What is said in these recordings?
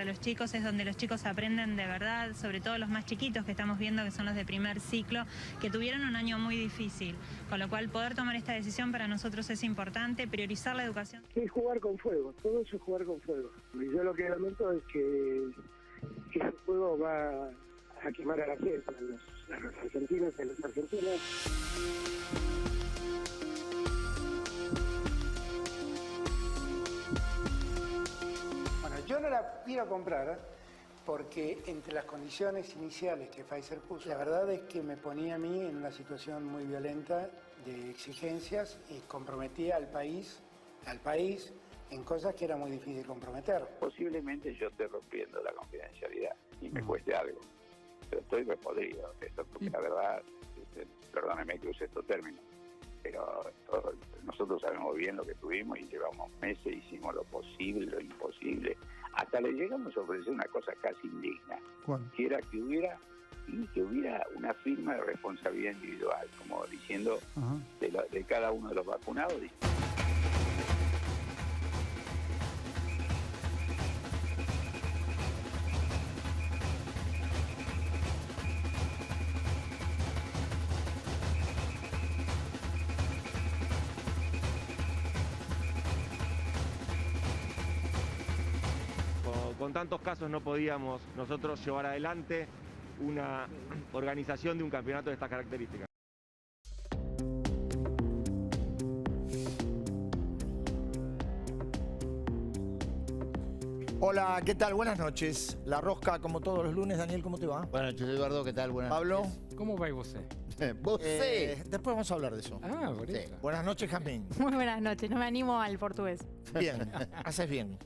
para los chicos, es donde los chicos aprenden de verdad, sobre todo los más chiquitos que estamos viendo, que son los de primer ciclo, que tuvieron un año muy difícil, con lo cual poder tomar esta decisión para nosotros es importante, priorizar la educación. Es jugar con fuego, todo eso es jugar con fuego. Y yo lo que lamento es que ese fuego va a quemar a la gente, a los argentinos y a las argentinas. Yo no la quiero comprar porque entre las condiciones iniciales que Pfizer puso, la verdad es que me ponía a mí en una situación muy violenta de exigencias y comprometía al país en cosas que era muy difícil comprometer. Posiblemente yo esté rompiendo la confidencialidad y me cueste algo, pero estoy repodrido, porque la verdad, perdóneme que use estos términos, pero nosotros sabemos bien lo que tuvimos y llevamos meses, hicimos lo posible, lo imposible. Hasta le llegamos a ofrecer una cosa casi indigna, que era que hubiera una firma de responsabilidad individual, como diciendo de cada uno de los vacunados. Con tantos casos no podíamos nosotros llevar adelante una organización de un campeonato de estas características. Hola, ¿qué tal? Buenas noches. La Rosca, como todos los lunes. Daniel, ¿cómo te va? Buenas noches, Eduardo, ¿qué tal? Buenas Pablo. noches. ¿Cómo va vos? Después vamos a hablar de eso. Ah, por eso. Sí. Buenas noches, Jamín. Muy buenas noches, no me animo al portugués. Bien, haces bien.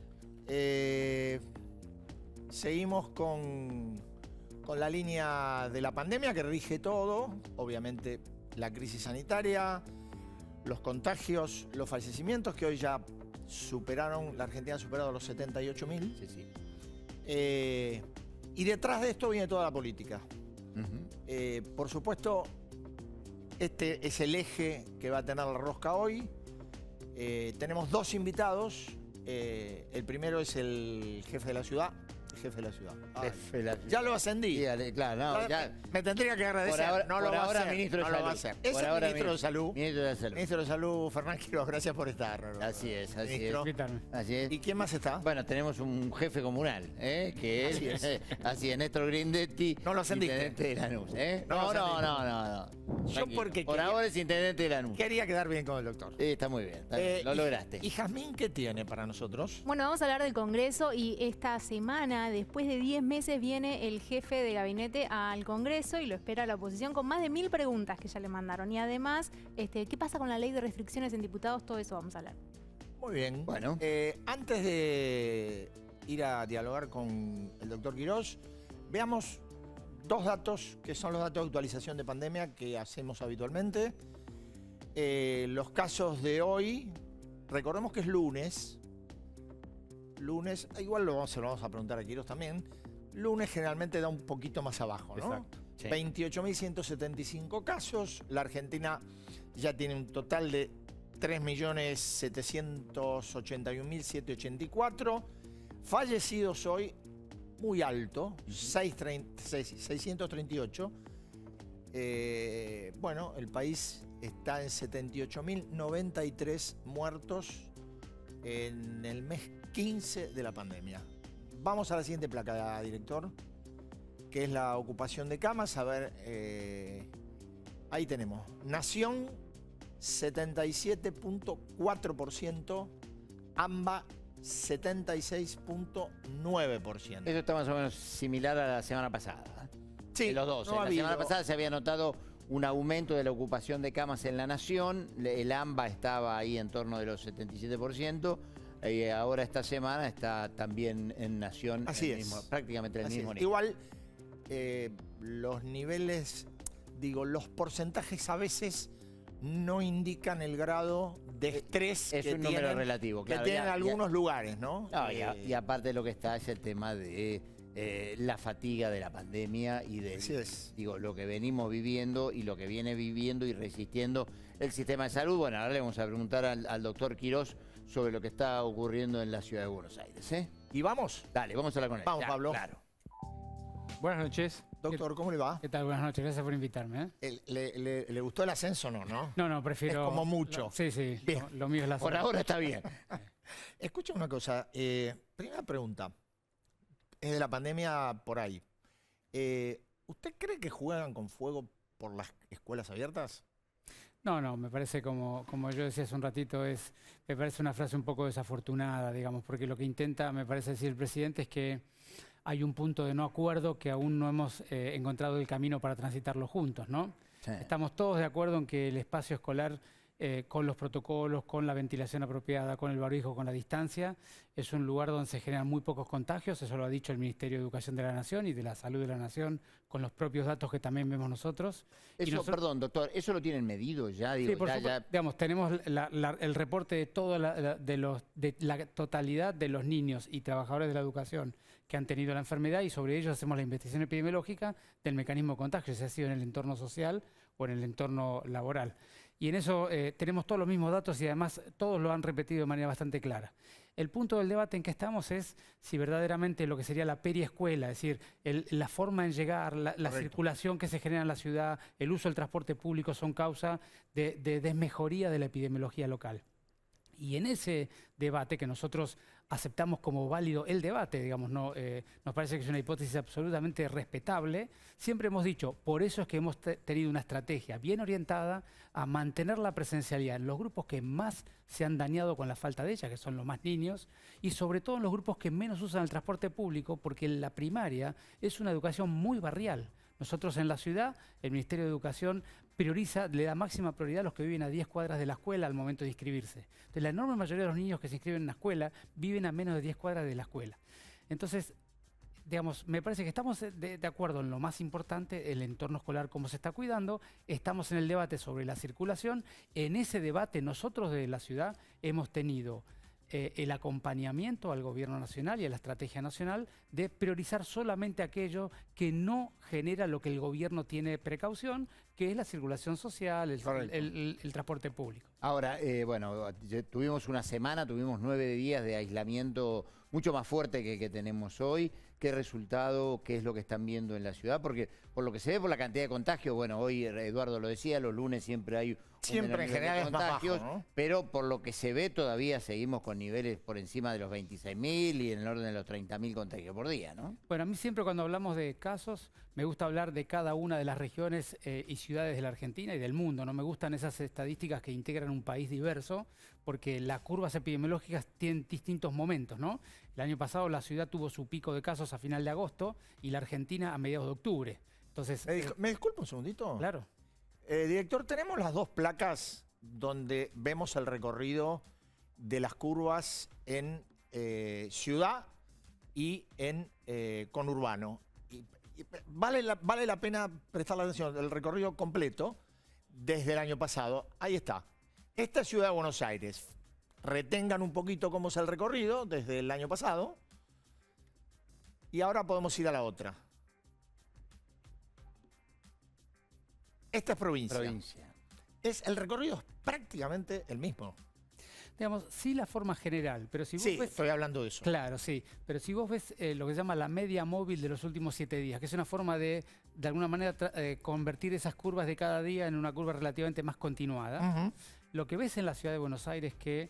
Seguimos con la línea de la pandemia que rige todo. Obviamente la crisis sanitaria, los contagios, los fallecimientos que hoy ya superaron, la Argentina ha superado los 78.000. Sí, sí. Y detrás de esto viene toda la política. Por supuesto, este es el eje que va a tener la Rosca hoy. Tenemos dos invitados. El primero es el jefe de la ciudad. Jefe de la ciudad. Ya lo ascendí. Sí, claro, no, ya. Me tendría que agradecer. Por ahora, ministro de no Salud. Lo va a hacer. Es por el ahora, ministro de Salud. Ministro de Salud. Ministro de Salud, Fernán Quiroz, gracias por estar. Así es, así Ministro. es. Así es. ¿Y quién más está? Bueno, tenemos un jefe comunal, que Así es. así es, Néstor Grindetti. No lo ascendiste. Intendente de Lanús, No lo no. Yo Tranquilo. porque por ahora es intendente de Lanús. quería quedar bien con el doctor. Está muy bien, lo lograste. ¿Y Jazmín qué tiene para nosotros? Bueno, vamos a hablar del Congreso y esta semana, después de 10 meses, viene el jefe de gabinete al Congreso y lo espera la oposición con más de 1000 preguntas que ya le mandaron. Y además, ¿qué pasa con la ley de restricciones en diputados? Todo eso vamos a hablar. Muy bien. Bueno. Antes de ir a dialogar con el doctor Quiroz, veamos dos datos que son los datos de actualización de pandemia que hacemos habitualmente. Los casos de hoy, recordemos que es lunes. Lunes, igual se lo vamos a preguntar a Quiroz también. Lunes generalmente da un poquito más abajo, ¿no? Exacto. Sí. 28.175 casos. La Argentina ya tiene un total de 3.781.784. Fallecidos hoy, muy alto, 638. Bueno, el país está en 78.093 muertos en el mes 15 de la pandemia. Vamos a la siguiente placa, director, que es la ocupación de camas. A ver, ahí tenemos. Nación, 77.4%. AMBA, 76.9%. Eso está más o menos similar a la semana pasada. Sí, De los dos. no La semana pasada se había notado un aumento de la ocupación de camas en la Nación. El AMBA estaba ahí en torno de los 77%. Y ahora esta semana está también en Nación prácticamente el mismo nivel. Igual los niveles, los porcentajes a veces no indican el grado de estrés es un número relativo, claro, que tienen algunos lugares, ¿no? Y aparte lo que está es el tema de la fatiga de la pandemia y de lo que venimos viviendo y lo que viene viviendo y resistiendo el sistema de salud. Bueno, ahora le vamos a preguntar al doctor Quiroz sobre lo que está ocurriendo en la ciudad de Buenos Aires. ¿Y vamos? Dale, vamos a hablar con él. Vamos, Ya, Pablo. Claro. Buenas noches. Doctor, ¿cómo le va? ¿Qué tal? Buenas noches. Gracias por invitarme. ¿Le gustó el ascenso o no? No, prefiero... Es como mucho. Sí, sí. Bien. Lo mío es la Por zona. ahora está bien. Escucha una cosa. Primera pregunta. Es de la pandemia por ahí. ¿Usted cree que juegan con fuego por las escuelas abiertas? No, me parece como yo decía hace un ratito, me parece una frase un poco desafortunada, digamos, porque lo que intenta, me parece decir el presidente, es que hay un punto de no acuerdo que aún no hemos encontrado el camino para transitarlo juntos, ¿no? Sí. Estamos todos de acuerdo en que el espacio escolar, con los protocolos, con la ventilación apropiada, con el barbijo, con la distancia, es un lugar donde se generan muy pocos contagios. Eso lo ha dicho el Ministerio de Educación de la Nación y de la Salud de la Nación, con los propios datos que también vemos nosotros. Perdón, doctor, ¿eso lo tienen medido ya? Digo, Sí, por supuesto. Digamos, tenemos el reporte de de la totalidad de los niños y trabajadores de la educación que han tenido la enfermedad, y sobre ellos hacemos la investigación epidemiológica del mecanismo de contagio, si ha sido en el entorno social o en el entorno laboral. Y en eso tenemos todos los mismos datos y además todos lo han repetido de manera bastante clara. El punto del debate en que estamos es si verdaderamente lo que sería la periescuela, es decir, la forma en llegar, la circulación que se genera en la ciudad, el uso del transporte público son causa de desmejoría de la epidemiología local. Y en ese debate, que nosotros aceptamos como válido el debate, digamos, nos parece que es una hipótesis absolutamente respetable, siempre hemos dicho, por eso es que hemos tenido una estrategia bien orientada a mantener la presencialidad en los grupos que más se han dañado con la falta de ella, que son los más niños, y sobre todo en los grupos que menos usan el transporte público, porque la primaria es una educación muy barrial. Nosotros en la ciudad, el Ministerio de Educación le da máxima prioridad a los que viven a 10 cuadras de la escuela al momento de inscribirse. Entonces, la enorme mayoría de los niños que se inscriben en la escuela viven a menos de 10 cuadras de la escuela. Entonces, digamos, me parece que estamos de acuerdo en lo más importante, el entorno escolar, cómo se está cuidando. Estamos en el debate sobre la circulación. En ese debate, nosotros de la ciudad hemos tenido el acompañamiento al gobierno nacional y a la estrategia nacional de priorizar solamente aquello que no genera lo que el gobierno tiene precaución, que es la circulación social, el transporte público. Ahora, bueno, tuvimos una semana, tuvimos 9 días de aislamiento mucho más fuerte que el que tenemos hoy. ¿Qué resultado, qué es lo que están viendo en la ciudad? Porque por lo que se ve por la cantidad de contagios, bueno, hoy Eduardo lo decía, los lunes siempre hay siempre en general es más bajo, ¿no? Pero por lo que se ve todavía seguimos con niveles por encima de los 26.000 y en el orden de los 30.000 contagios por día, ¿no? Bueno, a mí siempre cuando hablamos de casos me gusta hablar de cada una de las regiones y ciudades de la Argentina y del mundo. No me gustan esas estadísticas que integran un país diverso, porque las curvas epidemiológicas tienen distintos momentos, ¿no? El año pasado la ciudad tuvo su pico de casos a final de agosto y la Argentina a mediados de octubre. Entonces, ¿Me disculpa un segundito? Claro. Director, tenemos las dos placas donde vemos el recorrido de las curvas en ciudad y en conurbano. Vale la pena prestar la atención, el recorrido completo desde el año pasado. Ahí está. Esta es Ciudad de Buenos Aires. Retengan un poquito cómo es el recorrido desde el año pasado. Y ahora podemos ir a la otra. Esta es provincia. El recorrido es prácticamente el mismo. Digamos, sí la forma general, pero si vos ves... estoy hablando de eso. Claro, sí. Pero si vos ves lo que se llama la media móvil de los últimos 7 días, que es una forma de alguna manera, convertir esas curvas de cada día en una curva relativamente más continuada, lo que ves en la ciudad de Buenos Aires es que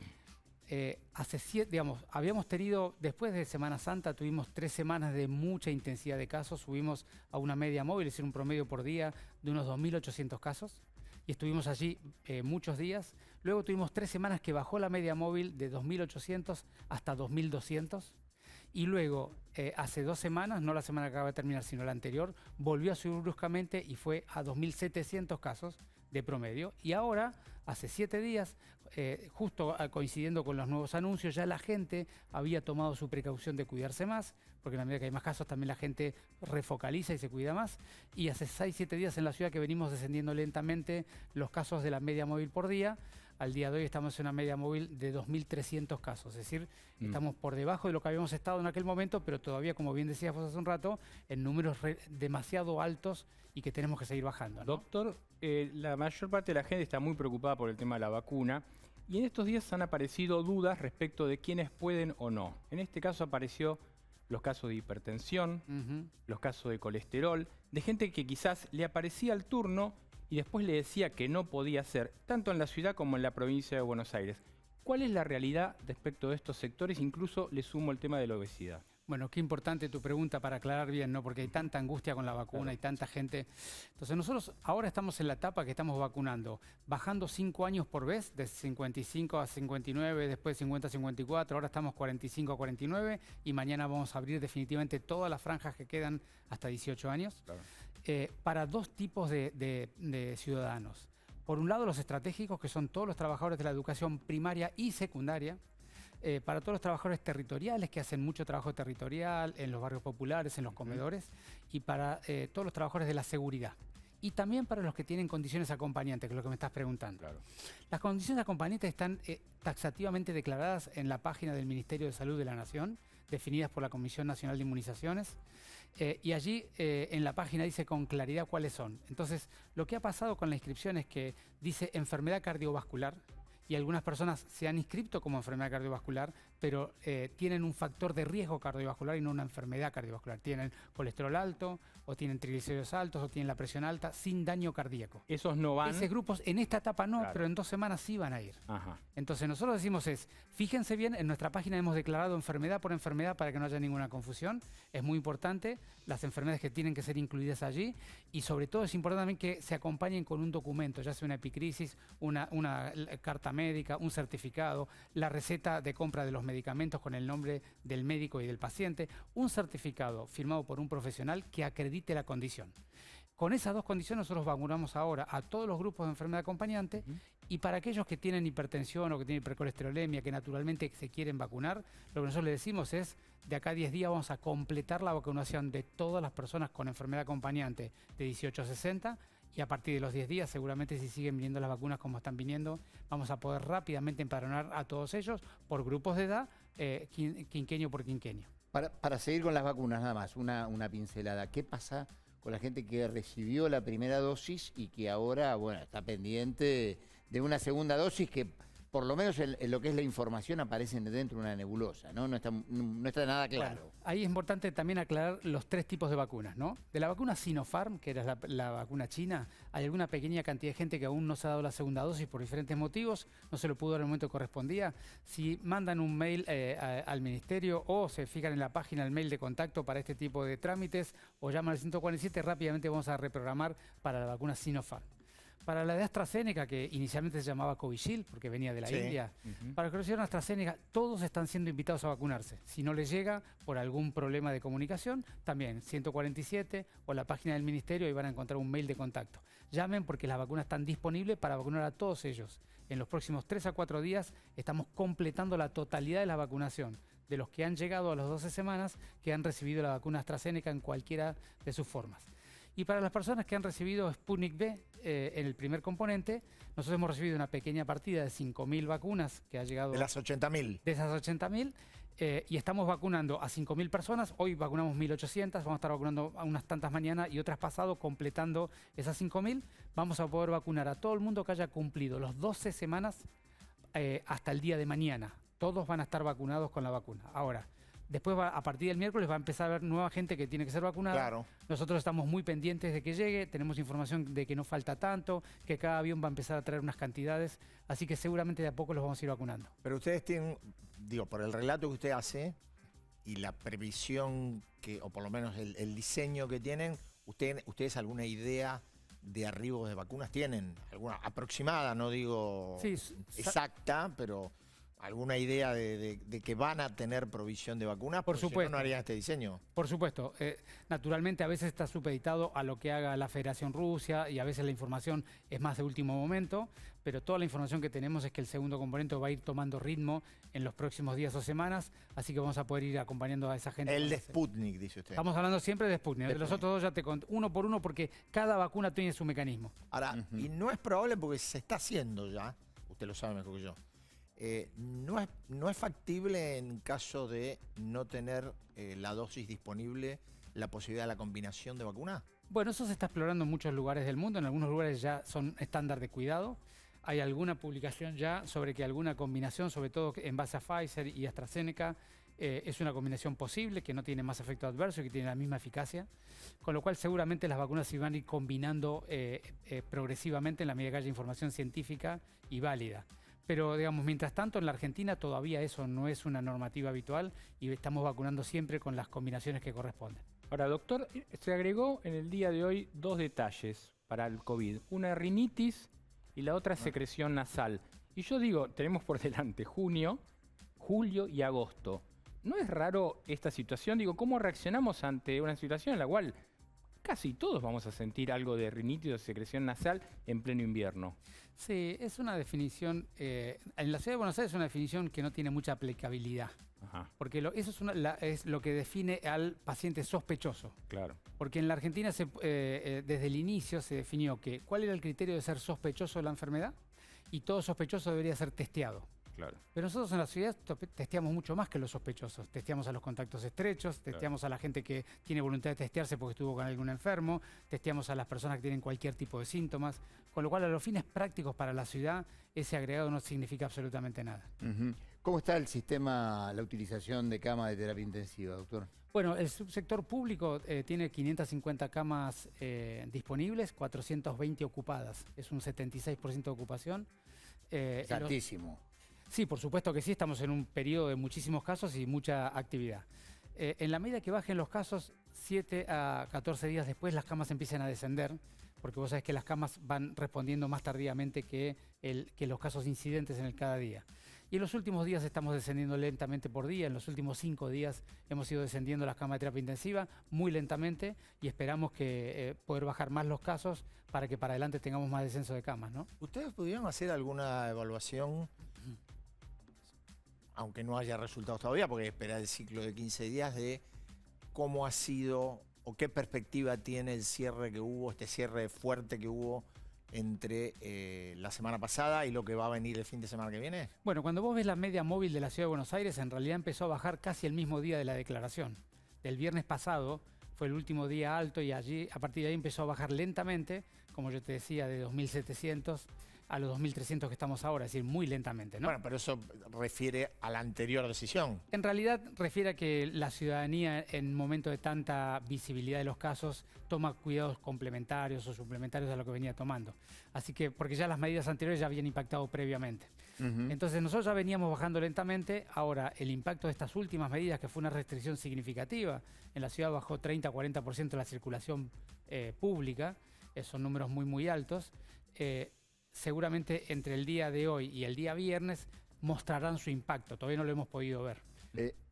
habíamos tenido, después de Semana Santa, tuvimos 3 semanas de mucha intensidad de casos, subimos a una media móvil, es decir, un promedio por día de unos 2.800 casos, y estuvimos allí muchos días. Luego tuvimos 3 semanas que bajó la media móvil de 2.800 hasta 2.200, y luego, hace 2 semanas, no la semana que acaba de terminar, sino la anterior, volvió a subir bruscamente y fue a 2.700 casos de promedio. Y ahora, hace 7 días, justo coincidiendo con los nuevos anuncios, ya la gente había tomado su precaución de cuidarse más, porque en la medida que hay más casos también la gente refocaliza y se cuida más. Y hace 6-7 días en la ciudad que venimos descendiendo lentamente los casos de la media móvil por día. Al día de hoy estamos en una media móvil de 2.300 casos, es decir, estamos por debajo de lo que habíamos estado en aquel momento, pero todavía, como bien decías vos hace un rato, en números demasiado altos y que tenemos que seguir bajando, ¿no? Doctor, la mayor parte de la gente está muy preocupada por el tema de la vacuna. Y en estos días han aparecido dudas respecto de quiénes pueden o no. En este caso apareció los casos de hipertensión, los casos de colesterol, de gente que quizás le aparecía el turno y después le decía que no podía hacer, tanto en la ciudad como en la provincia de Buenos Aires. ¿Cuál es la realidad respecto de estos sectores? Incluso le sumo el tema de la obesidad. Bueno, qué importante tu pregunta para aclarar bien, ¿no? Porque hay tanta angustia con la vacuna y tanta gente. Entonces nosotros ahora estamos en la etapa que estamos vacunando, bajando 5 años por vez, de 55 a 59, después 50 a 54, ahora estamos 45 a 49 y mañana vamos a abrir definitivamente todas las franjas que quedan hasta 18 años, para dos tipos de ciudadanos. Por un lado, los estratégicos, que son todos los trabajadores de la educación primaria y secundaria, para todos los trabajadores territoriales que hacen mucho trabajo territorial en los barrios populares, en los comedores, y para todos los trabajadores de la seguridad. Y también para los que tienen condiciones acompañantes, que es lo que me estás preguntando. Claro. Las condiciones acompañantes están taxativamente declaradas en la página del Ministerio de Salud de la Nación, definidas por la Comisión Nacional de Inmunizaciones, y allí en la página dice con claridad cuáles son. Entonces, lo que ha pasado con la inscripción es que dice enfermedad cardiovascular, y algunas personas se han inscrito como enfermedad cardiovascular, pero tienen un factor de riesgo cardiovascular y no una enfermedad cardiovascular. Tienen colesterol alto, o tienen triglicéridos altos, o tienen la presión alta, sin daño cardíaco. ¿Esos no van? Esos grupos en esta etapa no, pero en 2 semanas sí van a ir. Ajá. Entonces nosotros decimos fíjense bien, en nuestra página hemos declarado enfermedad por enfermedad para que no haya ninguna confusión. Es muy importante las enfermedades que tienen que ser incluidas allí, y sobre todo es importante también que se acompañen con un documento, ya sea una epicrisis, una carta médica, un certificado, la receta de compra de los medicamentos con el nombre del médico y del paciente, un certificado firmado por un profesional que acredite la condición. Con esas dos condiciones nosotros vacunamos ahora a todos los grupos de enfermedad acompañante, y para aquellos que tienen hipertensión o que tienen hipercolesterolemia, que naturalmente se quieren vacunar, lo que nosotros le decimos es, de acá a 10 días vamos a completar la vacunación de todas las personas con enfermedad acompañante de 18 a 60, y a partir de los 10 días, seguramente si siguen viniendo las vacunas como están viniendo, vamos a poder rápidamente empadronar a todos ellos por grupos de edad, quinquenio por quinquenio. Para seguir con las vacunas, nada más, una pincelada. ¿Qué pasa con la gente que recibió la primera dosis y que ahora, bueno, está pendiente de una segunda dosis que, por lo menos en lo que es la información, aparece dentro de una nebulosa, ¿no? No está nada claro. Bueno, ahí es importante también aclarar los 3 tipos de vacunas, ¿no? De la vacuna Sinopharm, que era la vacuna china, hay alguna pequeña cantidad de gente que aún no se ha dado la segunda dosis por diferentes motivos, no se lo pudo dar en el momento que correspondía. Si mandan un mail al ministerio o se fijan en la página el mail de contacto para este tipo de trámites o llaman al 147, rápidamente vamos a reprogramar para la vacuna Sinopharm. Para la de AstraZeneca, que inicialmente se llamaba Covishield, porque venía de la India, para los que recibieron AstraZeneca, todos están siendo invitados a vacunarse. Si no les llega por algún problema de comunicación, también 147 o la página del ministerio, y van a encontrar un mail de contacto. Llamen porque las vacunas están disponibles para vacunar a todos ellos. En los próximos 3 a 4 días estamos completando la totalidad de la vacunación de los que han llegado a las 12 semanas que han recibido la vacuna AstraZeneca en cualquiera de sus formas. Y para las personas que han recibido Sputnik V en el primer componente, nosotros hemos recibido una pequeña partida de 5.000 vacunas que ha llegado... De las 80.000. De esas 80.000, y estamos vacunando a 5.000 personas. Hoy vacunamos 1.800, vamos a estar vacunando a unas tantas mañana y otras pasado, completando esas 5.000. Vamos a poder vacunar a todo el mundo que haya cumplido los 12 semanas hasta el día de mañana. Todos van a estar vacunados con la vacuna. Ahora, después, a partir del miércoles, va a empezar a haber nueva gente que tiene que ser vacunada. Claro. Nosotros estamos muy pendientes de que llegue, tenemos información de que no falta tanto, que cada avión va a empezar a traer unas cantidades, así que seguramente de a poco los vamos a ir vacunando. Pero ustedes tienen, digo, por el relato que usted hace y la previsión, o por lo menos el diseño que tienen, ¿ustedes alguna idea de arribo de vacunas tienen? ¿Alguna aproximada, no digo exacta, pero... ¿Alguna idea de que van a tener provisión de vacunas? Por supuesto. Si no harían este diseño. Por supuesto. Naturalmente, a veces está supeditado a lo que haga la Federación Rusia y a veces la información es más de último momento, pero toda la información que tenemos es que el segundo componente va a ir tomando ritmo en los próximos días o semanas, así que vamos a poder ir acompañando a esa gente. El de Sputnik, dice usted. Estamos hablando siempre de Sputnik. De los otros dos ya te conté, uno por uno, porque cada vacuna tiene su mecanismo. Ahora, y no es probable porque se está haciendo ya, usted lo sabe mejor que yo. No es factible en caso de no tener la dosis disponible la posibilidad de la combinación de vacuna. Bueno, eso se está explorando en muchos lugares del mundo. En algunos lugares ya son estándar de cuidado. Hay alguna publicación ya sobre que alguna combinación, sobre todo en base a Pfizer y AstraZeneca, es una combinación posible, que no tiene más efecto adverso y que tiene la misma eficacia, con lo cual seguramente las vacunas se van a ir combinando progresivamente en la medida que haya información científica y válida. Pero, digamos, mientras tanto, en la Argentina todavía eso no es una normativa habitual y estamos vacunando siempre con las combinaciones que corresponden. Ahora, doctor, se agregó en el día de hoy 2 detalles para el COVID. Una rinitis y la otra secreción nasal. Y yo digo, tenemos por delante junio, julio y agosto. ¿No es raro esta situación? Digo, ¿cómo reaccionamos ante una situación en la cual casi todos vamos a sentir algo de rinitis o secreción nasal en pleno invierno? Sí, es una definición, en la ciudad de Buenos Aires es una definición que no tiene mucha aplicabilidad. Ajá. Porque eso es lo que define al paciente sospechoso. Claro. Porque en la Argentina desde el inicio se definió que cuál era el criterio de ser sospechoso de la enfermedad y todo sospechoso debería ser testeado. Claro. Pero nosotros en la ciudad testeamos mucho más que los sospechosos. Testeamos a los contactos estrechos, testeamos a la gente que tiene voluntad de testearse porque estuvo con algún enfermo, testeamos a las personas que tienen cualquier tipo de síntomas, con lo cual a los fines prácticos para la ciudad ese agregado no significa absolutamente nada. ¿Cómo está el sistema, la utilización de camas de terapia intensiva, doctor? Bueno, el subsector público tiene 550 camas disponibles, 420 ocupadas. Es un 76% de ocupación. Es altísimo. Sí, por supuesto que sí, estamos en un periodo de muchísimos casos y mucha actividad. En la medida que bajen los casos, 7 a 14 días después las camas empiezan a descender, porque vos sabés que las camas van respondiendo más tardíamente que los casos incidentes en el cada día. Y en los últimos días estamos descendiendo lentamente por día. En los últimos 5 días hemos ido descendiendo las camas de terapia intensiva muy lentamente y esperamos que poder bajar más los casos para que para adelante tengamos más descenso de camas, ¿no? ¿Ustedes pudieron hacer alguna evaluación, aunque no haya resultados todavía, porque espera el ciclo de 15 días, de cómo ha sido o qué perspectiva tiene el cierre que hubo, este cierre fuerte que hubo entre la semana pasada y lo que va a venir el fin de semana que viene? Bueno, cuando vos ves la media móvil de la Ciudad de Buenos Aires, en realidad empezó a bajar casi el mismo día de la declaración. Del viernes pasado fue el último día alto y allí, a partir de ahí empezó a bajar lentamente, como yo te decía, de 2.700 a los 2.300 que estamos ahora, es decir, muy lentamente, ¿no? Bueno, pero eso refiere a la anterior decisión. En realidad refiere a que la ciudadanía en momento de tanta visibilidad de los casos toma cuidados complementarios o suplementarios a lo que venía tomando. Así que, porque ya las medidas anteriores ya habían impactado previamente. Entonces nosotros ya veníamos bajando lentamente, ahora el impacto de estas últimas medidas, que fue una restricción significativa, en la ciudad bajó 30-40% la circulación pública, son números muy altos, seguramente entre el día de hoy y el día viernes mostrarán su impacto. Todavía no lo hemos podido ver.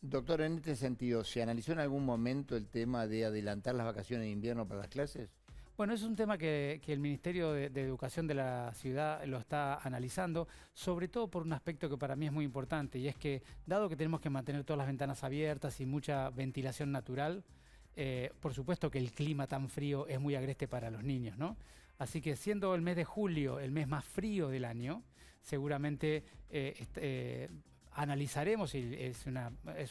Doctor, en este sentido, ¿se analizó en algún momento el tema de adelantar las vacaciones de invierno para las clases? Bueno, es un tema que el Ministerio de Educación de la ciudad lo está analizando, sobre todo por un aspecto que para mí es muy importante, y es que, dado que tenemos que mantener todas las ventanas abiertas y mucha ventilación natural, por supuesto que el clima tan frío es muy agreste para los niños, ¿no? Así que siendo el mes de julio el mes más frío del año, seguramente analizaremos, y es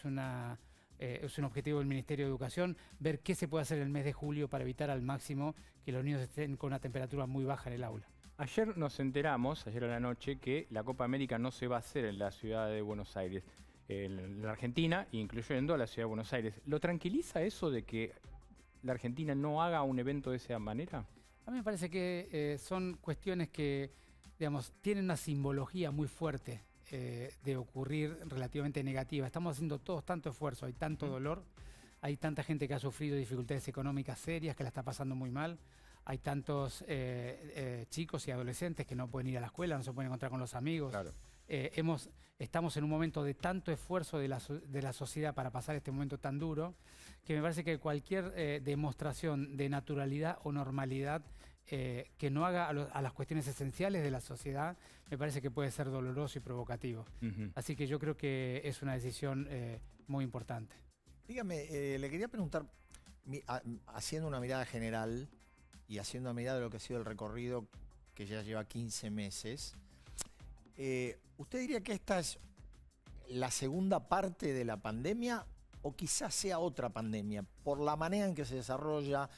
un objetivo del Ministerio de Educación, ver qué se puede hacer en el mes de julio para evitar al máximo que los niños estén con una temperatura muy baja en el aula. Ayer nos enteramos, ayer a la noche, que la Copa América no se va a hacer en la ciudad de Buenos Aires, en la Argentina, incluyendo a la ciudad de Buenos Aires. ¿Lo tranquiliza eso de que la Argentina no haga un evento de esa manera? A mí me parece que son cuestiones que, digamos, tienen una simbología muy fuerte de ocurrir relativamente negativa. Estamos haciendo todos tanto esfuerzo, hay tanto dolor, hay tanta gente que ha sufrido dificultades económicas serias, que la está pasando muy mal, hay tantos chicos y adolescentes que no pueden ir a la escuela, no se pueden encontrar con los amigos. Claro. Estamos en un momento de tanto esfuerzo de la sociedad para pasar este momento tan duro, que me parece que cualquier demostración de naturalidad o normalidad que no haga a las cuestiones esenciales de la sociedad, me parece que puede ser doloroso y provocativo. Así que yo creo que es una decisión muy importante. Dígame, le quería preguntar, haciendo una mirada general y haciendo una mirada de lo que ha sido el recorrido que ya lleva 15 meses, ¿usted diría que esta es la segunda parte de la pandemia o quizás sea otra pandemia, por la manera en que se desarrolla,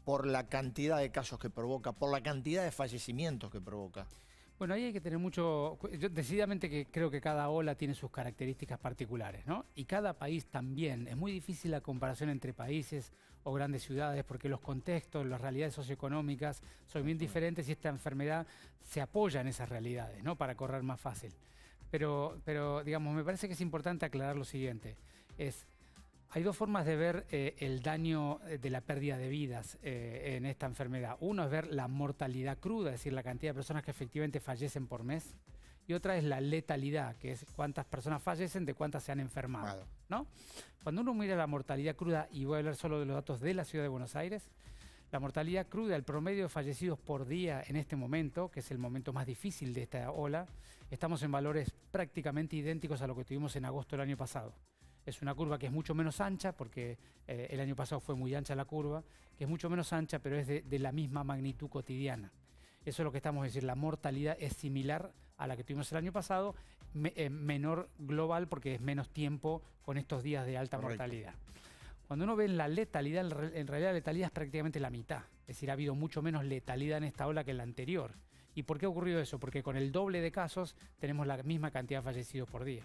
por la cantidad de casos que provoca, por la cantidad de fallecimientos que provoca? Bueno, ahí hay que tener mucho... Yo decididamente que creo que cada ola tiene sus características particulares, ¿no? Y cada país también. Es muy difícil la comparación entre países o grandes ciudades porque los contextos, las realidades socioeconómicas son bien diferentes y esta enfermedad se apoya en esas realidades, ¿no? Para correr más fácil. Pero digamos, me parece que es importante aclarar lo siguiente. Hay dos formas de ver el daño de la pérdida de vidas en esta enfermedad. Uno es ver la mortalidad cruda, es decir, la cantidad de personas que efectivamente fallecen por mes. Y otra es la letalidad, que es cuántas personas fallecen de cuántas se han enfermado, ¿no? Cuando uno mira la mortalidad cruda, y voy a hablar solo de los datos de la Ciudad de Buenos Aires, la mortalidad cruda, el promedio de fallecidos por día en este momento, que es el momento más difícil de esta ola, estamos en valores prácticamente idénticos a lo que tuvimos en agosto del año pasado. Es una curva que es mucho menos ancha, porque el año pasado fue muy ancha la curva, que es mucho menos ancha, pero es de la misma magnitud cotidiana. Eso es lo que estamos diciendo, la mortalidad es similar a la que tuvimos el año pasado, menor global porque es menos tiempo con estos días de alta mortalidad. Cuando uno ve la letalidad, en realidad la letalidad es prácticamente la mitad, es decir, ha habido mucho menos letalidad en esta ola que en la anterior. ¿Y por qué ha ocurrido eso? Porque con el doble de casos tenemos la misma cantidad de fallecidos por día.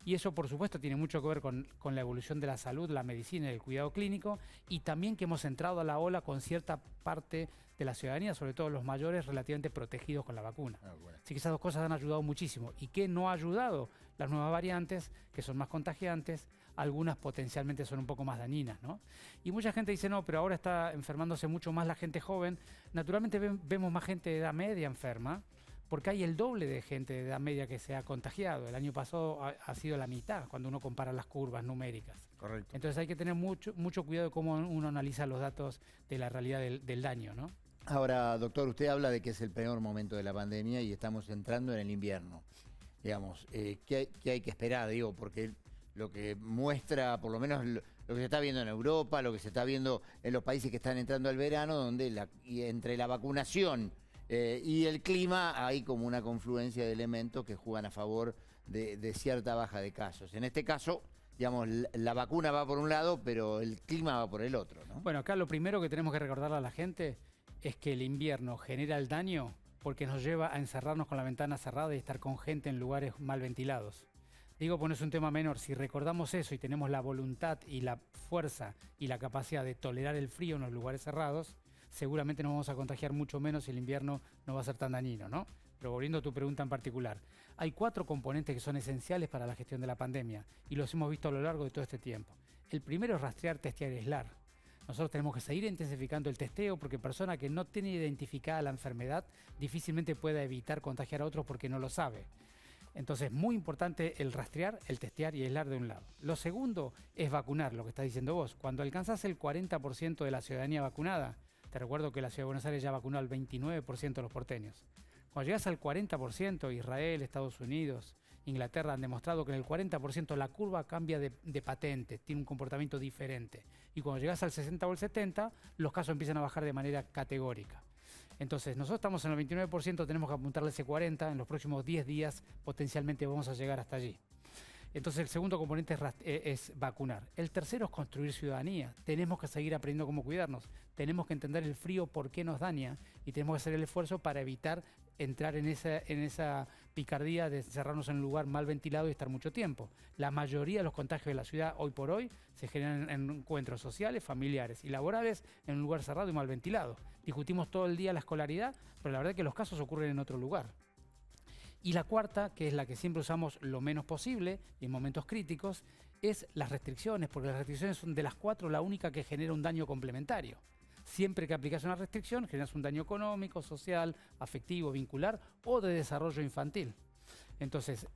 Y eso, por supuesto, tiene mucho que ver con la evolución de la salud, la medicina y el cuidado clínico, y también que hemos entrado a la ola con cierta parte de la ciudadanía, sobre todo los mayores, relativamente protegidos con la vacuna. Así que esas dos cosas han ayudado muchísimo. ¿Y qué no ha ayudado? Las nuevas variantes, que son más contagiantes, algunas potencialmente son un poco más dañinas, ¿no? Y mucha gente dice, no, pero ahora está enfermándose mucho más la gente joven. Naturalmente vemos más gente de edad media enferma, porque hay el doble de gente de edad media que se ha contagiado. El año pasado ha sido la mitad cuando uno compara las curvas numéricas. Correcto. Entonces hay que tener mucho cuidado de cómo uno analiza los datos de la realidad del daño, ¿no? Ahora, doctor, usted habla de que es el peor momento de la pandemia y estamos entrando en el invierno. Digamos, ¿qué hay que esperar? Digo, porque lo que muestra, por lo menos lo que se está viendo en Europa, lo que se está viendo en los países que están entrando al verano, donde entre la vacunación y el clima hay como una confluencia de elementos que juegan a favor de cierta baja de casos. En este caso, digamos, la vacuna va por un lado, pero el clima va por el otro, ¿no? Bueno, acá lo primero que tenemos que recordarle a la gente es que el invierno genera el daño porque nos lleva a encerrarnos con la ventana cerrada y estar con gente en lugares mal ventilados. Digo, pues no es un tema menor. Si recordamos eso y tenemos la voluntad y la fuerza y la capacidad de tolerar el frío en los lugares cerrados, seguramente nos vamos a contagiar mucho menos y el invierno no va a ser tan dañino, ¿no? Pero volviendo a tu pregunta en particular, hay 4 componentes que son esenciales para la gestión de la pandemia y los hemos visto a lo largo de todo este tiempo. El primero es rastrear, testear y aislar. Nosotros tenemos que seguir intensificando el testeo porque persona que no tiene identificada la enfermedad difícilmente pueda evitar contagiar a otros porque no lo sabe. Entonces, muy importante el rastrear, el testear y aislar de un lado. Lo segundo es vacunar, lo que estás diciendo vos. Cuando alcanzás el 40% de la ciudadanía vacunada, te recuerdo que la Ciudad de Buenos Aires ya vacunó al 29% de los porteños. Cuando llegas al 40%, Israel, Estados Unidos, Inglaterra han demostrado que en el 40% la curva cambia de patente, tiene un comportamiento diferente. Y cuando llegas al 60 o el 70, los casos empiezan a bajar de manera categórica. Entonces, nosotros estamos en el 29%, tenemos que apuntarle ese 40%, en los próximos 10 días potencialmente vamos a llegar hasta allí. Entonces, el segundo componente es vacunar. El tercero es construir ciudadanía. Tenemos que seguir aprendiendo cómo cuidarnos. Tenemos que entender el frío, por qué nos daña, y tenemos que hacer el esfuerzo para evitar entrar en esa picardía de cerrarnos en un lugar mal ventilado y estar mucho tiempo. La mayoría de los contagios de la ciudad hoy por hoy se generan en encuentros sociales, familiares y laborales en un lugar cerrado y mal ventilado. Discutimos todo el día la escolaridad, pero la verdad es que los casos ocurren en otro lugar. Y la cuarta, que es la que siempre usamos lo menos posible y en momentos críticos, es las restricciones, porque las restricciones son de las 4 la única que genera un daño complementario. Siempre que aplicas una restricción, generas un daño económico, social, afectivo, vincular o de desarrollo infantil. Entonces,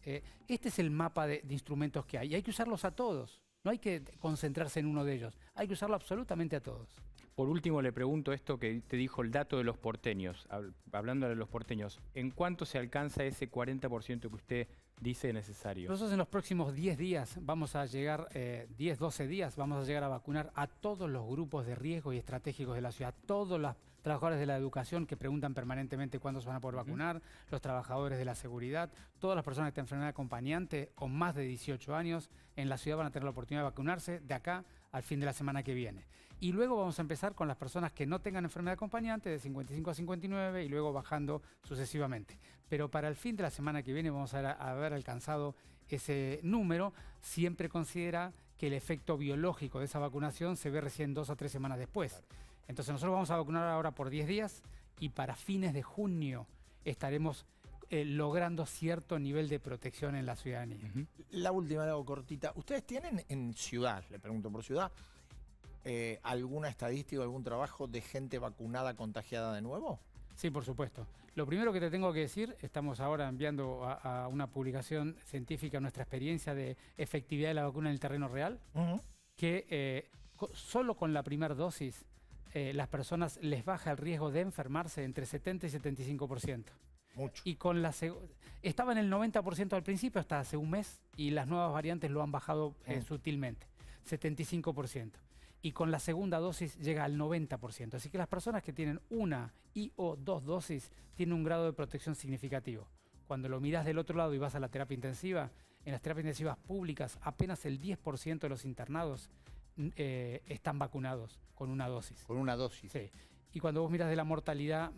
este es el mapa de instrumentos que hay. Y hay que usarlos a todos. No hay que concentrarse en uno de ellos. Hay que usarlo absolutamente a todos. Por último, le pregunto esto que te dijo el dato de los porteños. Hablando de los porteños, ¿en cuánto se alcanza ese 40% que usted dice necesario? Nosotros en los próximos 10 días vamos a llegar, 10, 12 días, vamos a llegar a vacunar a todos los grupos de riesgo y estratégicos de la ciudad. Todos los trabajadores de la educación que preguntan permanentemente cuándo se van a poder vacunar, los trabajadores de la seguridad, todas las personas que tienen enfermedad acompañante o más de 18 años en la ciudad van a tener la oportunidad de vacunarse de acá al fin de la semana que viene. Y luego vamos a empezar con las personas que no tengan enfermedad acompañante de 55 a 59 y luego bajando sucesivamente. Pero para el fin de la semana que viene vamos a haber alcanzado ese número. Siempre considera que el efecto biológico de esa vacunación se ve recién 2 o 3 semanas después. Entonces nosotros vamos a vacunar ahora por 10 días y para fines de junio estaremos logrando cierto nivel de protección en la ciudadanía. La última, la hago cortita. ¿Ustedes tienen en ciudad, le pregunto por ciudad, alguna estadística o algún trabajo de gente vacunada contagiada de nuevo? Sí, por supuesto. Lo primero que te tengo que decir, estamos ahora enviando a una publicación científica nuestra experiencia de efectividad de la vacuna en el terreno real, que solo con la primera dosis las personas les baja el riesgo de enfermarse entre 70 y 75%. Mucho. Y con la estaba en el 90% al principio hasta hace un mes y las nuevas variantes lo han bajado sutilmente, 75%. Y con la segunda dosis llega al 90%. Así que las personas que tienen una o 2 dosis tienen un grado de protección significativo. Cuando lo miras del otro lado y vas a la terapia intensiva, en las terapias intensivas públicas apenas el 10% de los internados están vacunados con una dosis. Con una dosis. Sí. Y cuando vos miras de la mortalidad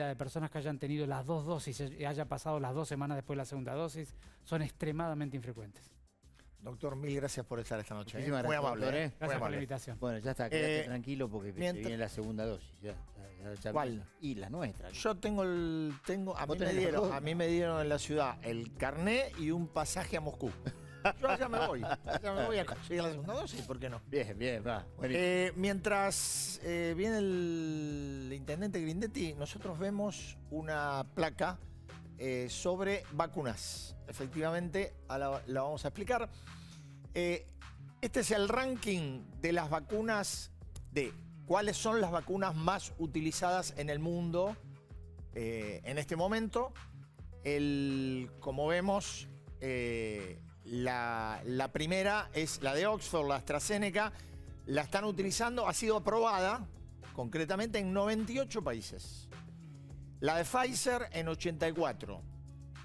de personas que hayan tenido las 2 dosis y haya pasado las 2 semanas después de la segunda dosis, son extremadamente infrecuentes. Doctor, mil gracias por estar esta noche. Muchísimas Muy gracias, amable. doctor, Gracias por la invitación. Bueno, ya está, quédate tranquilo porque se viene la segunda dosis. ¿Cuál? Y la nuestra. Yo tengo a mí me dieron en la ciudad el carné y un pasaje a Moscú. Yo ya me voy a conseguir la segunda dosis, ¿por qué no? Bien, va. Mientras viene el intendente Grindetti, nosotros vemos una placa sobre vacunas. Efectivamente, la vamos a explicar. Este es el ranking de las vacunas, de cuáles son las vacunas más utilizadas en el mundo en este momento. Como vemos, la primera es la de Oxford, la AstraZeneca. La están utilizando, ha sido aprobada concretamente en 98 países. La de Pfizer en 84.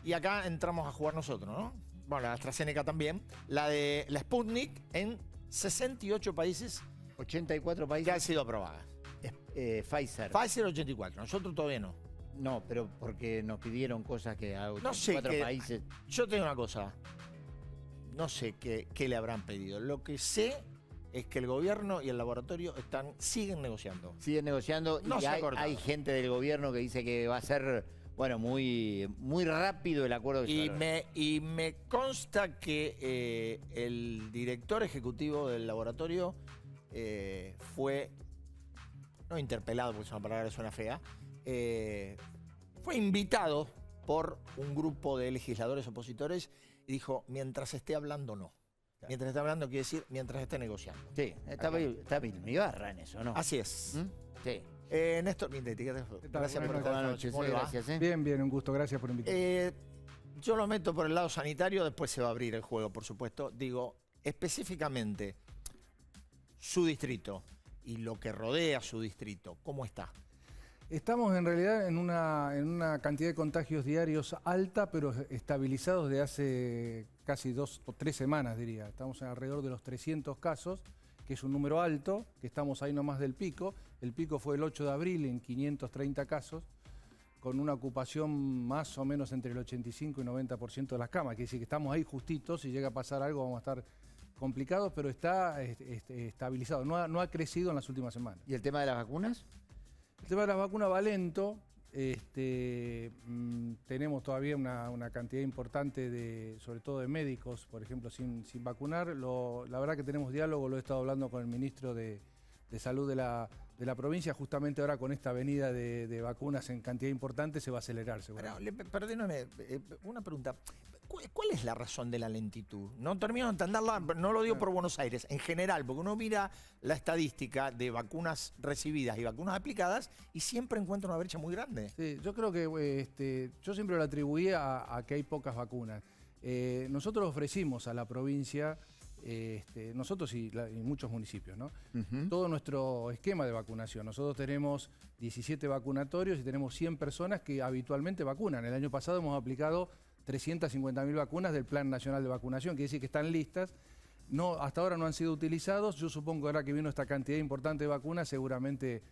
Y acá entramos a jugar nosotros, ¿no? Bueno, la AstraZeneca también. La de la Sputnik en 68 países. 84 países. Que ha sido aprobada. Pfizer. Pfizer 84, nosotros todavía no. No, pero porque nos pidieron cosas que a 84 países. Yo te digo una cosa. No sé qué le habrán pedido. Lo que sé es que el gobierno y el laboratorio siguen negociando. Siguen negociando no y hay gente del gobierno que dice que va a ser, bueno, muy rápido el acuerdo. Y me consta que el director ejecutivo del laboratorio fue, no interpelado porque es una palabra que suena fea, fue invitado por un grupo de legisladores opositores y dijo, mientras esté hablando, no. Mientras esté hablando quiere decir mientras esté negociando. Sí, está Vilmibarra en eso, ¿no? Así es. Sí. Néstor, gracias por estar esta noche. Gracias. Bien, un gusto. Gracias por invitarme. Yo lo meto por el lado sanitario, después se va a abrir el juego, por supuesto. Digo, específicamente, su distrito y lo que rodea su distrito, ¿cómo está? Estamos en realidad en una cantidad de contagios diarios alta, pero estabilizados de hace casi 2 o 3 semanas, diría. Estamos en alrededor de los 300 casos, que es un número alto, que estamos ahí nomás del pico. El pico fue el 8 de abril en 530 casos, con una ocupación más o menos entre el 85 y 90% de las camas. Quiere decir que estamos ahí justitos, si llega a pasar algo vamos a estar complicados, pero está estabilizado, no ha crecido en las últimas semanas. ¿Y el tema de las vacunas? El tema de las vacunas va lento. Tenemos todavía una cantidad importante sobre todo de médicos, por ejemplo, sin vacunar. La verdad que tenemos diálogo, lo he estado hablando con el ministro de Salud de la provincia. Justamente ahora con esta venida de vacunas en cantidad importante se va a acelerar seguramente. Perdóname, una pregunta. ¿Cuál es la razón de la lentitud? No termino de entenderla, no lo digo por Buenos Aires, en general, porque uno mira la estadística de vacunas recibidas y vacunas aplicadas y siempre encuentra una brecha muy grande. Sí, yo creo que yo siempre lo atribuía a que hay pocas vacunas. Nosotros ofrecimos a la provincia, nosotros y muchos municipios, ¿no? Todo nuestro esquema de vacunación. Nosotros tenemos 17 vacunatorios y tenemos 100 personas que habitualmente vacunan. El año pasado hemos aplicado 350.000 vacunas del Plan Nacional de Vacunación, quiere decir que están listas. No, hasta ahora no han sido utilizados. Yo supongo que ahora que vino esta cantidad importante de vacunas, seguramente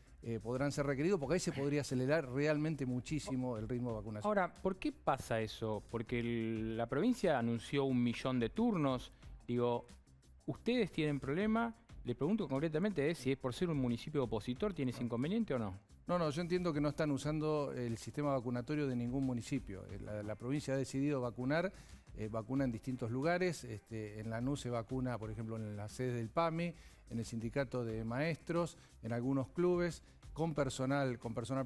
podrán ser requeridos, porque ahí se podría acelerar realmente muchísimo el ritmo de vacunación. Ahora, ¿por qué pasa eso? Porque la provincia anunció 1 millón de turnos. Digo, ¿ustedes tienen problema? Le pregunto concretamente si es por ser un municipio opositor, ¿tiene ese inconveniente o no? No, yo entiendo que no están usando el sistema vacunatorio de ningún municipio. La provincia ha decidido vacunar, vacuna en distintos lugares. En Lanús se vacuna, por ejemplo, en la sede del PAMI, en el sindicato de maestros, en algunos clubes, con personal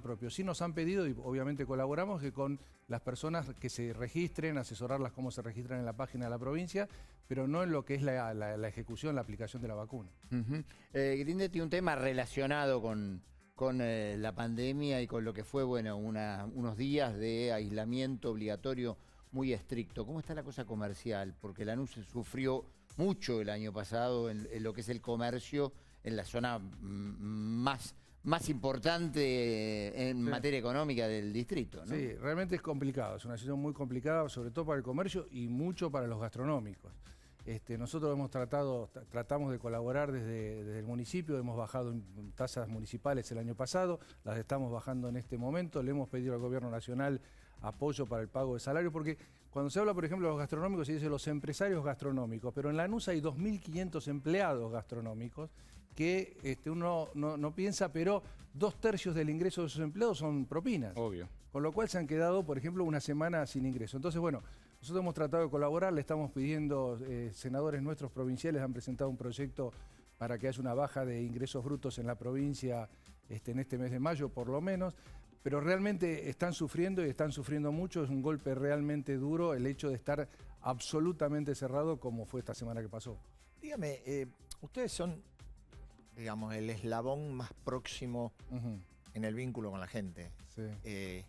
propio. Sí nos han pedido, y obviamente colaboramos, que con las personas que se registren, asesorarlas cómo se registran en la página de la provincia, pero no en lo que es la ejecución, la aplicación de la vacuna. Grindetti, un tema relacionado con la pandemia y con lo que fue, bueno, unos días de aislamiento obligatorio muy estricto. ¿Cómo está la cosa comercial? Porque Lanús sufrió mucho el año pasado en lo que es el comercio, en la zona más importante en materia económica del distrito, ¿no? Sí, realmente es complicado, es una situación muy complicada, sobre todo para el comercio y mucho para los gastronómicos. Nosotros tratamos de colaborar desde el municipio, hemos bajado en tasas municipales el año pasado, las estamos bajando en este momento, le hemos pedido al gobierno nacional apoyo para el pago de salario, porque cuando se habla, por ejemplo, de los gastronómicos, se dice los empresarios gastronómicos, pero en Lanús hay 2.500 empleados gastronómicos que uno no piensa, pero 2/3 del ingreso de esos empleados son propinas. Obvio. Con lo cual se han quedado, por ejemplo, una semana sin ingreso. Entonces, bueno, nosotros hemos tratado de colaborar, le estamos pidiendo, senadores nuestros provinciales han presentado un proyecto para que haya una baja de ingresos brutos en la provincia en este mes de mayo, por lo menos, pero realmente están sufriendo y están sufriendo mucho, es un golpe realmente duro el hecho de estar absolutamente cerrado como fue esta semana que pasó. Dígame, ustedes son, digamos, el eslabón más próximo en el vínculo con la gente. Sí.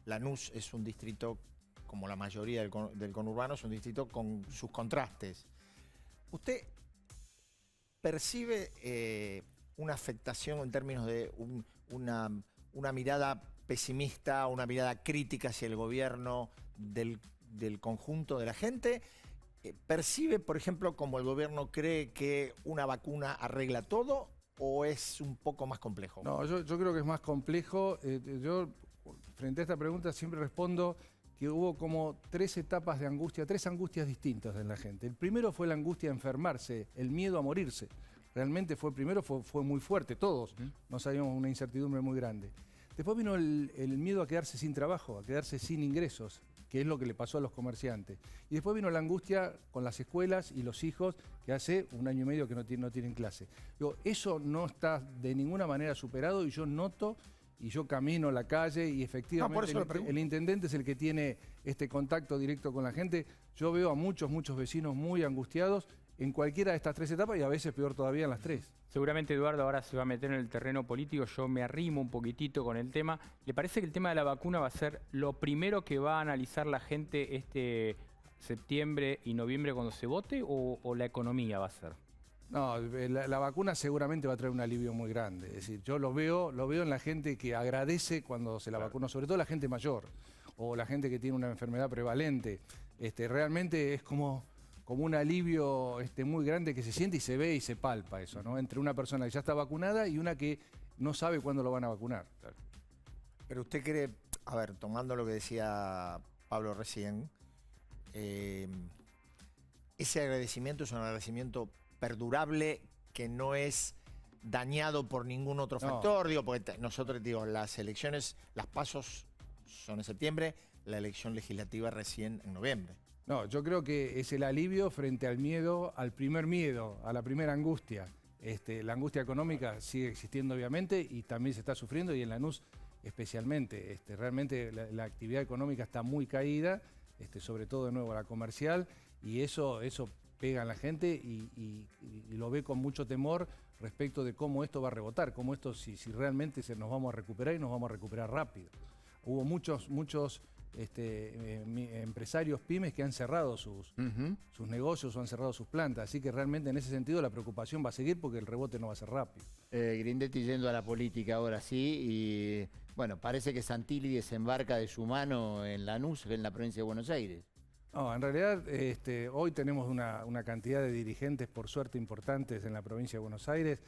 Lanús es un distrito, como la mayoría del conurbano, es un distrito con sus contrastes. ¿Usted percibe una afectación en términos de una mirada pesimista, una mirada crítica hacia el gobierno del conjunto de la gente? ¿Percibe, por ejemplo, como el gobierno cree que una vacuna arregla todo o es un poco más complejo? No, yo creo que es más complejo. Yo, frente a esta pregunta, siempre respondo que hubo como 3 etapas de angustia, 3 angustias distintas en la gente. El primero fue la angustia de enfermarse, el miedo a morirse. Realmente fue muy fuerte, todos. No sabíamos, una incertidumbre muy grande. Después vino el miedo a quedarse sin trabajo, a quedarse sin ingresos, que es lo que le pasó a los comerciantes. Y después vino la angustia con las escuelas y los hijos, que hace 1 año y medio que no tienen clase. Eso no está de ninguna manera superado y yo noto, y yo camino la calle y efectivamente el intendente es el que tiene este contacto directo con la gente. Yo veo a muchos vecinos muy angustiados en cualquiera de estas 3 etapas y a veces peor todavía en las 3. Seguramente Eduardo ahora se va a meter en el terreno político, yo me arrimo un poquitito con el tema. ¿Le parece que el tema de la vacuna va a ser lo primero que va a analizar la gente este septiembre y noviembre cuando se vote o la economía va a ser? No, la vacuna seguramente va a traer un alivio muy grande. Es decir, yo lo veo en la gente que agradece cuando se la vacuna, sobre todo la gente mayor o la gente que tiene una enfermedad prevalente. Realmente es como un alivio muy grande que se siente y se ve y se palpa eso, ¿no? Entre una persona que ya está vacunada y una que no sabe cuándo lo van a vacunar. Pero usted cree, a ver, tomando lo que decía Pablo recién, ese agradecimiento es un agradecimiento perdurable que no es dañado por ningún otro factor, porque nosotros, las elecciones, las pasos son en septiembre, la elección legislativa recién en noviembre. No, yo creo que es el alivio frente al miedo, al primer miedo, a la primera angustia. La angustia económica sigue existiendo obviamente y también se está sufriendo y en Lanús especialmente. Realmente la actividad económica está muy caída, sobre todo de nuevo la comercial, y eso pega a la gente y lo ve con mucho temor respecto de cómo esto va a rebotar, cómo esto si realmente nos vamos a recuperar y nos vamos a recuperar rápido. Hubo muchos empresarios pymes que han cerrado sus negocios o han cerrado sus plantas, así que realmente en ese sentido la preocupación va a seguir porque el rebote no va a ser rápido. Grindetti, yendo a la política ahora sí, y bueno, parece que Santilli desembarca de su mano en Lanús, en la provincia de Buenos Aires. No, en realidad hoy tenemos una cantidad de dirigentes, por suerte, importantes en la provincia de Buenos Aires,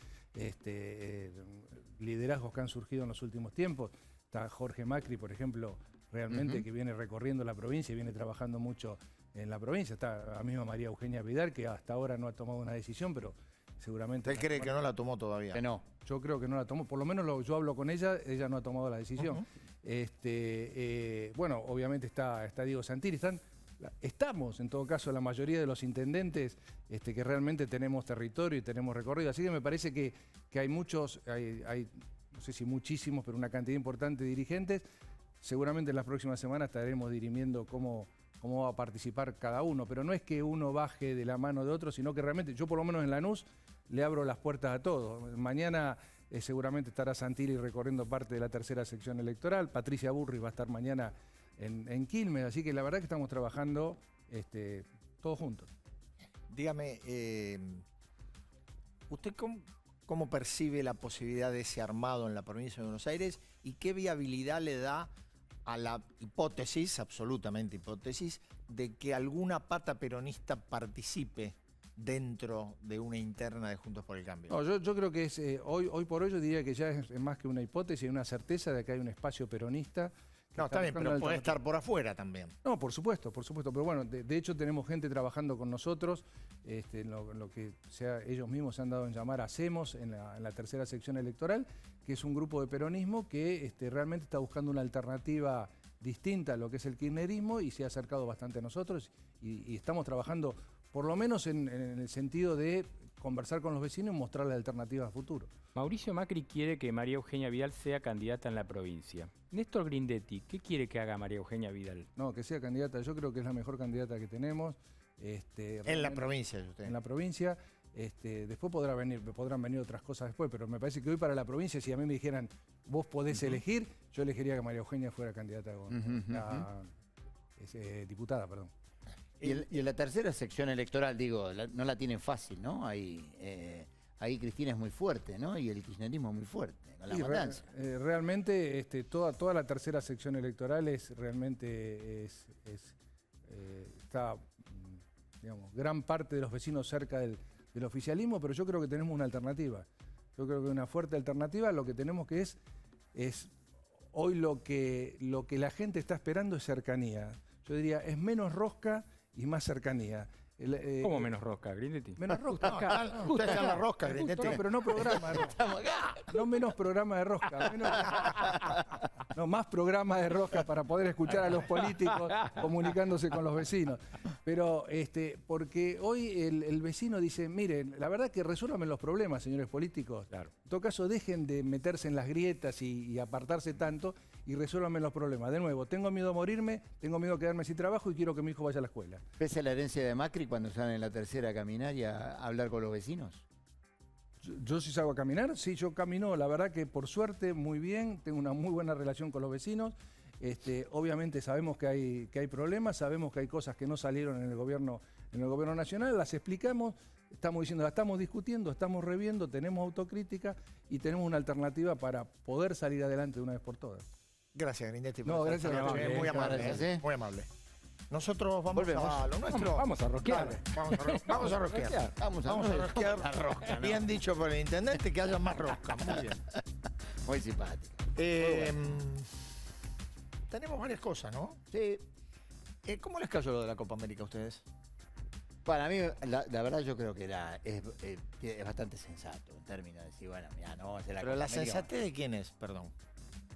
liderazgos que han surgido en los últimos tiempos. Está Jorge Macri, por ejemplo, realmente que viene recorriendo la provincia y viene trabajando mucho en la provincia. Está la misma María Eugenia Vidal, que hasta ahora no ha tomado una decisión, pero seguramente... ¿Usted cree que no la tomó todavía? Que no. Yo creo que no la tomó, por lo menos yo hablo con ella no ha tomado la decisión. Bueno, obviamente está Diego Santilli, estamos en todo caso la mayoría de los intendentes que realmente tenemos territorio y tenemos recorrido, así que me parece que hay muchos, hay no sé si muchísimos, pero una cantidad importante de dirigentes. Seguramente en las próximas semanas estaremos dirimiendo cómo va a participar cada uno, pero no es que uno baje de la mano de otro, sino que realmente, yo por lo menos en Lanús le abro las puertas a todos. Mañana seguramente estará Santilli recorriendo parte de la tercera sección electoral, Patricia Burris va a estar mañana en Quilmes, así que la verdad que estamos trabajando todos juntos. Dígame, ¿usted cómo percibe la posibilidad de ese armado en la provincia de Buenos Aires y qué viabilidad le da a la hipótesis, absolutamente hipótesis, de que alguna pata peronista participe dentro de una interna de Juntos por el Cambio? No, yo creo que es hoy por hoy yo diría que ya es más que una hipótesis, una certeza de que hay un espacio peronista. No, está bien, pero puede estar por afuera también. No, por supuesto, pero bueno, de hecho tenemos gente trabajando con nosotros, en lo que ellos mismos se han dado en llamar Hacemos en la tercera sección electoral, que es un grupo de peronismo que realmente está buscando una alternativa distinta a lo que es el kirchnerismo y se ha acercado bastante a nosotros y estamos trabajando por lo menos en el sentido de conversar con los vecinos y mostrarles alternativas a futuro. Mauricio Macri quiere que María Eugenia Vidal sea candidata en la provincia. Néstor Grindetti, ¿qué quiere que haga María Eugenia Vidal? No, que sea candidata, yo creo que es la mejor candidata que tenemos. En la provincia, usted. En la provincia. Después podrán venir otras cosas después, pero me parece que hoy para la provincia, si a mí me dijeran, vos podés elegir, yo elegiría que María Eugenia fuera candidata diputada, perdón. Y en la tercera sección electoral, digo, no la tienen fácil, ¿no? Ahí Cristina es muy fuerte, ¿no? Y el kirchnerismo es muy fuerte, con la matanza. Realmente toda la tercera sección electoral está, digamos, gran parte de los vecinos cerca del oficialismo, pero yo creo que tenemos una alternativa. Yo creo que una fuerte alternativa, lo que tenemos que es hoy lo que la gente está esperando es cercanía. Yo diría, es menos rosca y más cercanía. ¿Cómo menos rosca, Grindetti? Menos rosca. Usted está en la rosca, Grindetti. No, pero no programa de rosca. No menos programa de rosca. No, más programa de rosca para poder escuchar a los políticos comunicándose con los vecinos. Pero porque hoy el vecino dice, miren, la verdad que resuélvanme los problemas, señores políticos. Claro. En todo caso, dejen de meterse en las grietas y apartarse tanto y resuélvanme los problemas. De nuevo, tengo miedo a morirme, tengo miedo a quedarme sin trabajo y quiero que mi hijo vaya a la escuela. ¿Pese a la herencia de Macri cuando salen en la tercera a caminar y a hablar con los vecinos? Yo sí salgo a caminar, sí, yo camino, la verdad que por suerte muy bien, tengo una muy buena relación con los vecinos. Obviamente sabemos que hay problemas, sabemos que hay cosas que no salieron en el gobierno nacional, las explicamos, estamos diciendo, la estamos discutiendo, estamos reviendo, tenemos autocrítica y tenemos una alternativa para poder salir adelante de una vez por todas. Gracias, Grindetti. No, gracias. Muy amable, muy amable. Nosotros vamos a lo nuestro. Vamos a rosquear. Vamos a rosquear. Vamos a rosquear. La rosca, ¿no? Bien dicho por el intendente, que haya más rosca. Muy bien. Muy simpático. Tenemos varias cosas, ¿no? Sí. ¿Cómo les cayó lo de la Copa América a ustedes? Para mí, la verdad yo creo que es bastante sensato en términos de decir, bueno, mira, no vamos a hacer la Pero Copa la América. sensatez de quién es, perdón.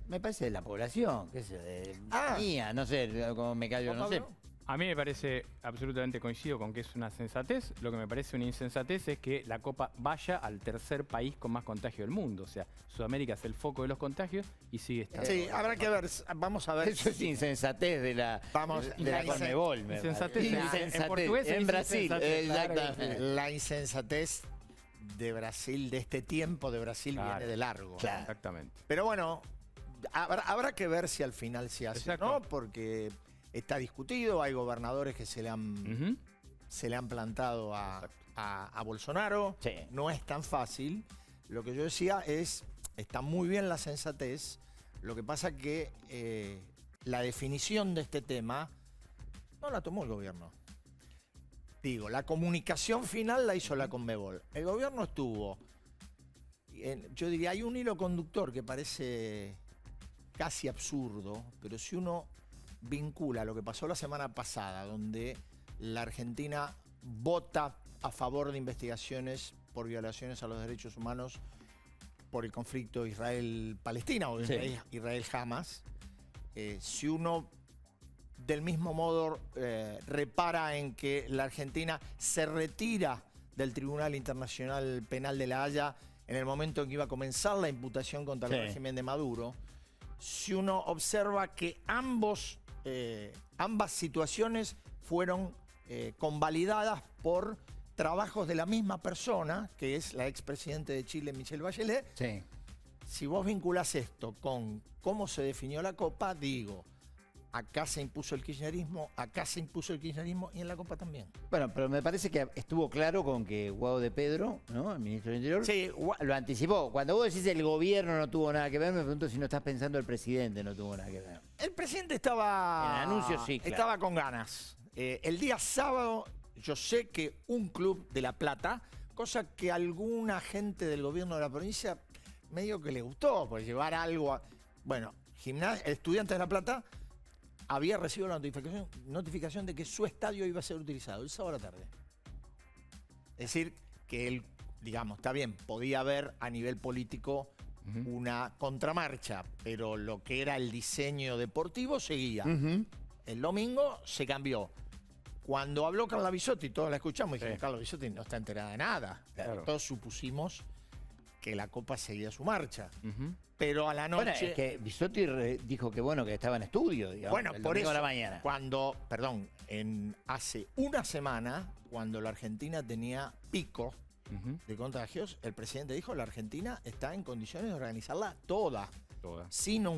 Me parece de la población, qué sé, mía, no sé, cómo me callo, no sé. A mí me parece, absolutamente coincido con que es una sensatez. Lo que me parece una insensatez es que la Copa vaya al tercer país con más contagio del mundo. O sea, Sudamérica es el foco de los contagios y sigue estando. Sí, habrá que ver, vamos a ver. Eso es insensatez de la Conmebol. Insensatez en portugués. En Brasil, exactamente. La insensatez de Brasil, de este tiempo de Brasil, viene de largo. Claro. Exactamente. Pero bueno, habrá que ver si al final se hace, Exacto. ¿no? Porque está discutido, hay gobernadores que se le han plantado a Bolsonaro. Sí. No es tan fácil. Lo que yo decía es, está muy bien la sensatez, lo que pasa que la definición de este tema No la tomó el gobierno. Digo, la comunicación final la hizo la Conmebol. El gobierno estuvo, yo diría, hay un hilo conductor que parece casi absurdo, pero si uno vincula lo que pasó la semana pasada, donde la Argentina vota a favor de investigaciones por violaciones a los derechos humanos por el conflicto Israel-Palestina o Israel-Hamas, si uno del mismo modo repara en que la Argentina se retira del Tribunal Internacional Penal de La Haya en el momento en que iba a comenzar la imputación contra el régimen de Maduro, si uno observa que ambas situaciones fueron convalidadas por trabajos de la misma persona, que es la expresidente de Chile, Michelle Bachelet. Sí. Si vos vinculás esto con cómo se definió la Copa, digo, acá se impuso el kirchnerismo, acá se impuso el kirchnerismo y en la Copa también. Bueno, pero me parece que estuvo claro con que Guado de Pedro, ¿no?, el ministro del Interior, sí, lo anticipó. Cuando vos decís el gobierno no tuvo nada que ver, me pregunto si no estás pensando el presidente no tuvo nada que ver. El presidente estaba... En el anuncio sí, claro. Estaba con ganas. El día sábado yo sé que un club de La Plata, cosa que alguna gente del gobierno de la provincia medio que le gustó, por llevar algo a... Bueno, Estudiantes de La Plata había recibido la notificación de que su estadio iba a ser utilizado el sábado a la tarde. Es decir, que él, digamos, está bien, podía haber a nivel político una contramarcha, pero lo que era el diseño deportivo seguía. El domingo se cambió. Cuando habló Carla Bisotti, todos la escuchamos y dijimos, Carla Bisotti no está enterada de nada. Claro. Todos supusimos que la Copa seguía su marcha. Pero a la noche... Bueno, es que Bisotti dijo que bueno, que estaba en estudio, digamos, bueno, el por domingo eso, a la mañana. Cuando, perdón, hace una semana, cuando la Argentina tenía pico de contagios, el presidente dijo, la Argentina está en condiciones de organizarla toda.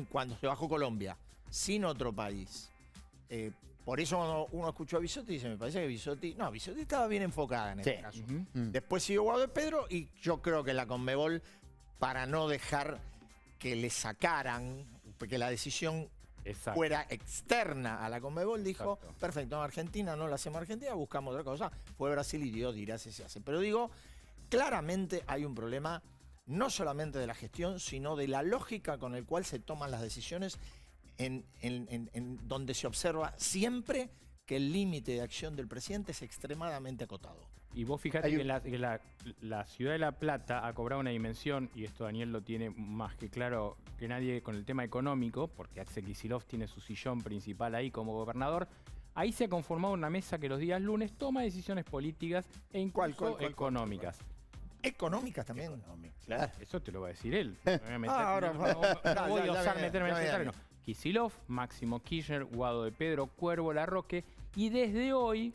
Cuando se bajó Colombia, sin otro país. Por eso uno escuchó a Bisotti y dice, me parece que Bisotti estaba bien enfocada en este caso. Después siguió Guado de Pedro y yo creo que la Conmebol, para no dejar que le sacaran, que la decisión fuera externa a la Conmebol, dijo, perfecto, en Argentina no la hacemos Argentina, buscamos otra cosa. Fue Brasil y Dios dirá si se hace. Pero digo, claramente hay un problema, no solamente de la gestión, sino de la lógica con el cual se toman las decisiones, en donde se observa siempre que el límite de acción del presidente es extremadamente acotado. Y vos fijate que la ciudad de La Plata ha cobrado una dimensión, y esto Daniel lo tiene más que claro que nadie con el tema económico, porque Axel Kicillof tiene su sillón principal ahí como gobernador. Ahí se ha conformado una mesa que los días lunes toma decisiones políticas e incluso económicas. ¿Económicas también? Claro. Eso te lo va a decir él. No voy a osar meterme en ese terreno. Kicillof, Máximo Kirchner, Guado de Pedro, Cuervo Larroque y desde hoy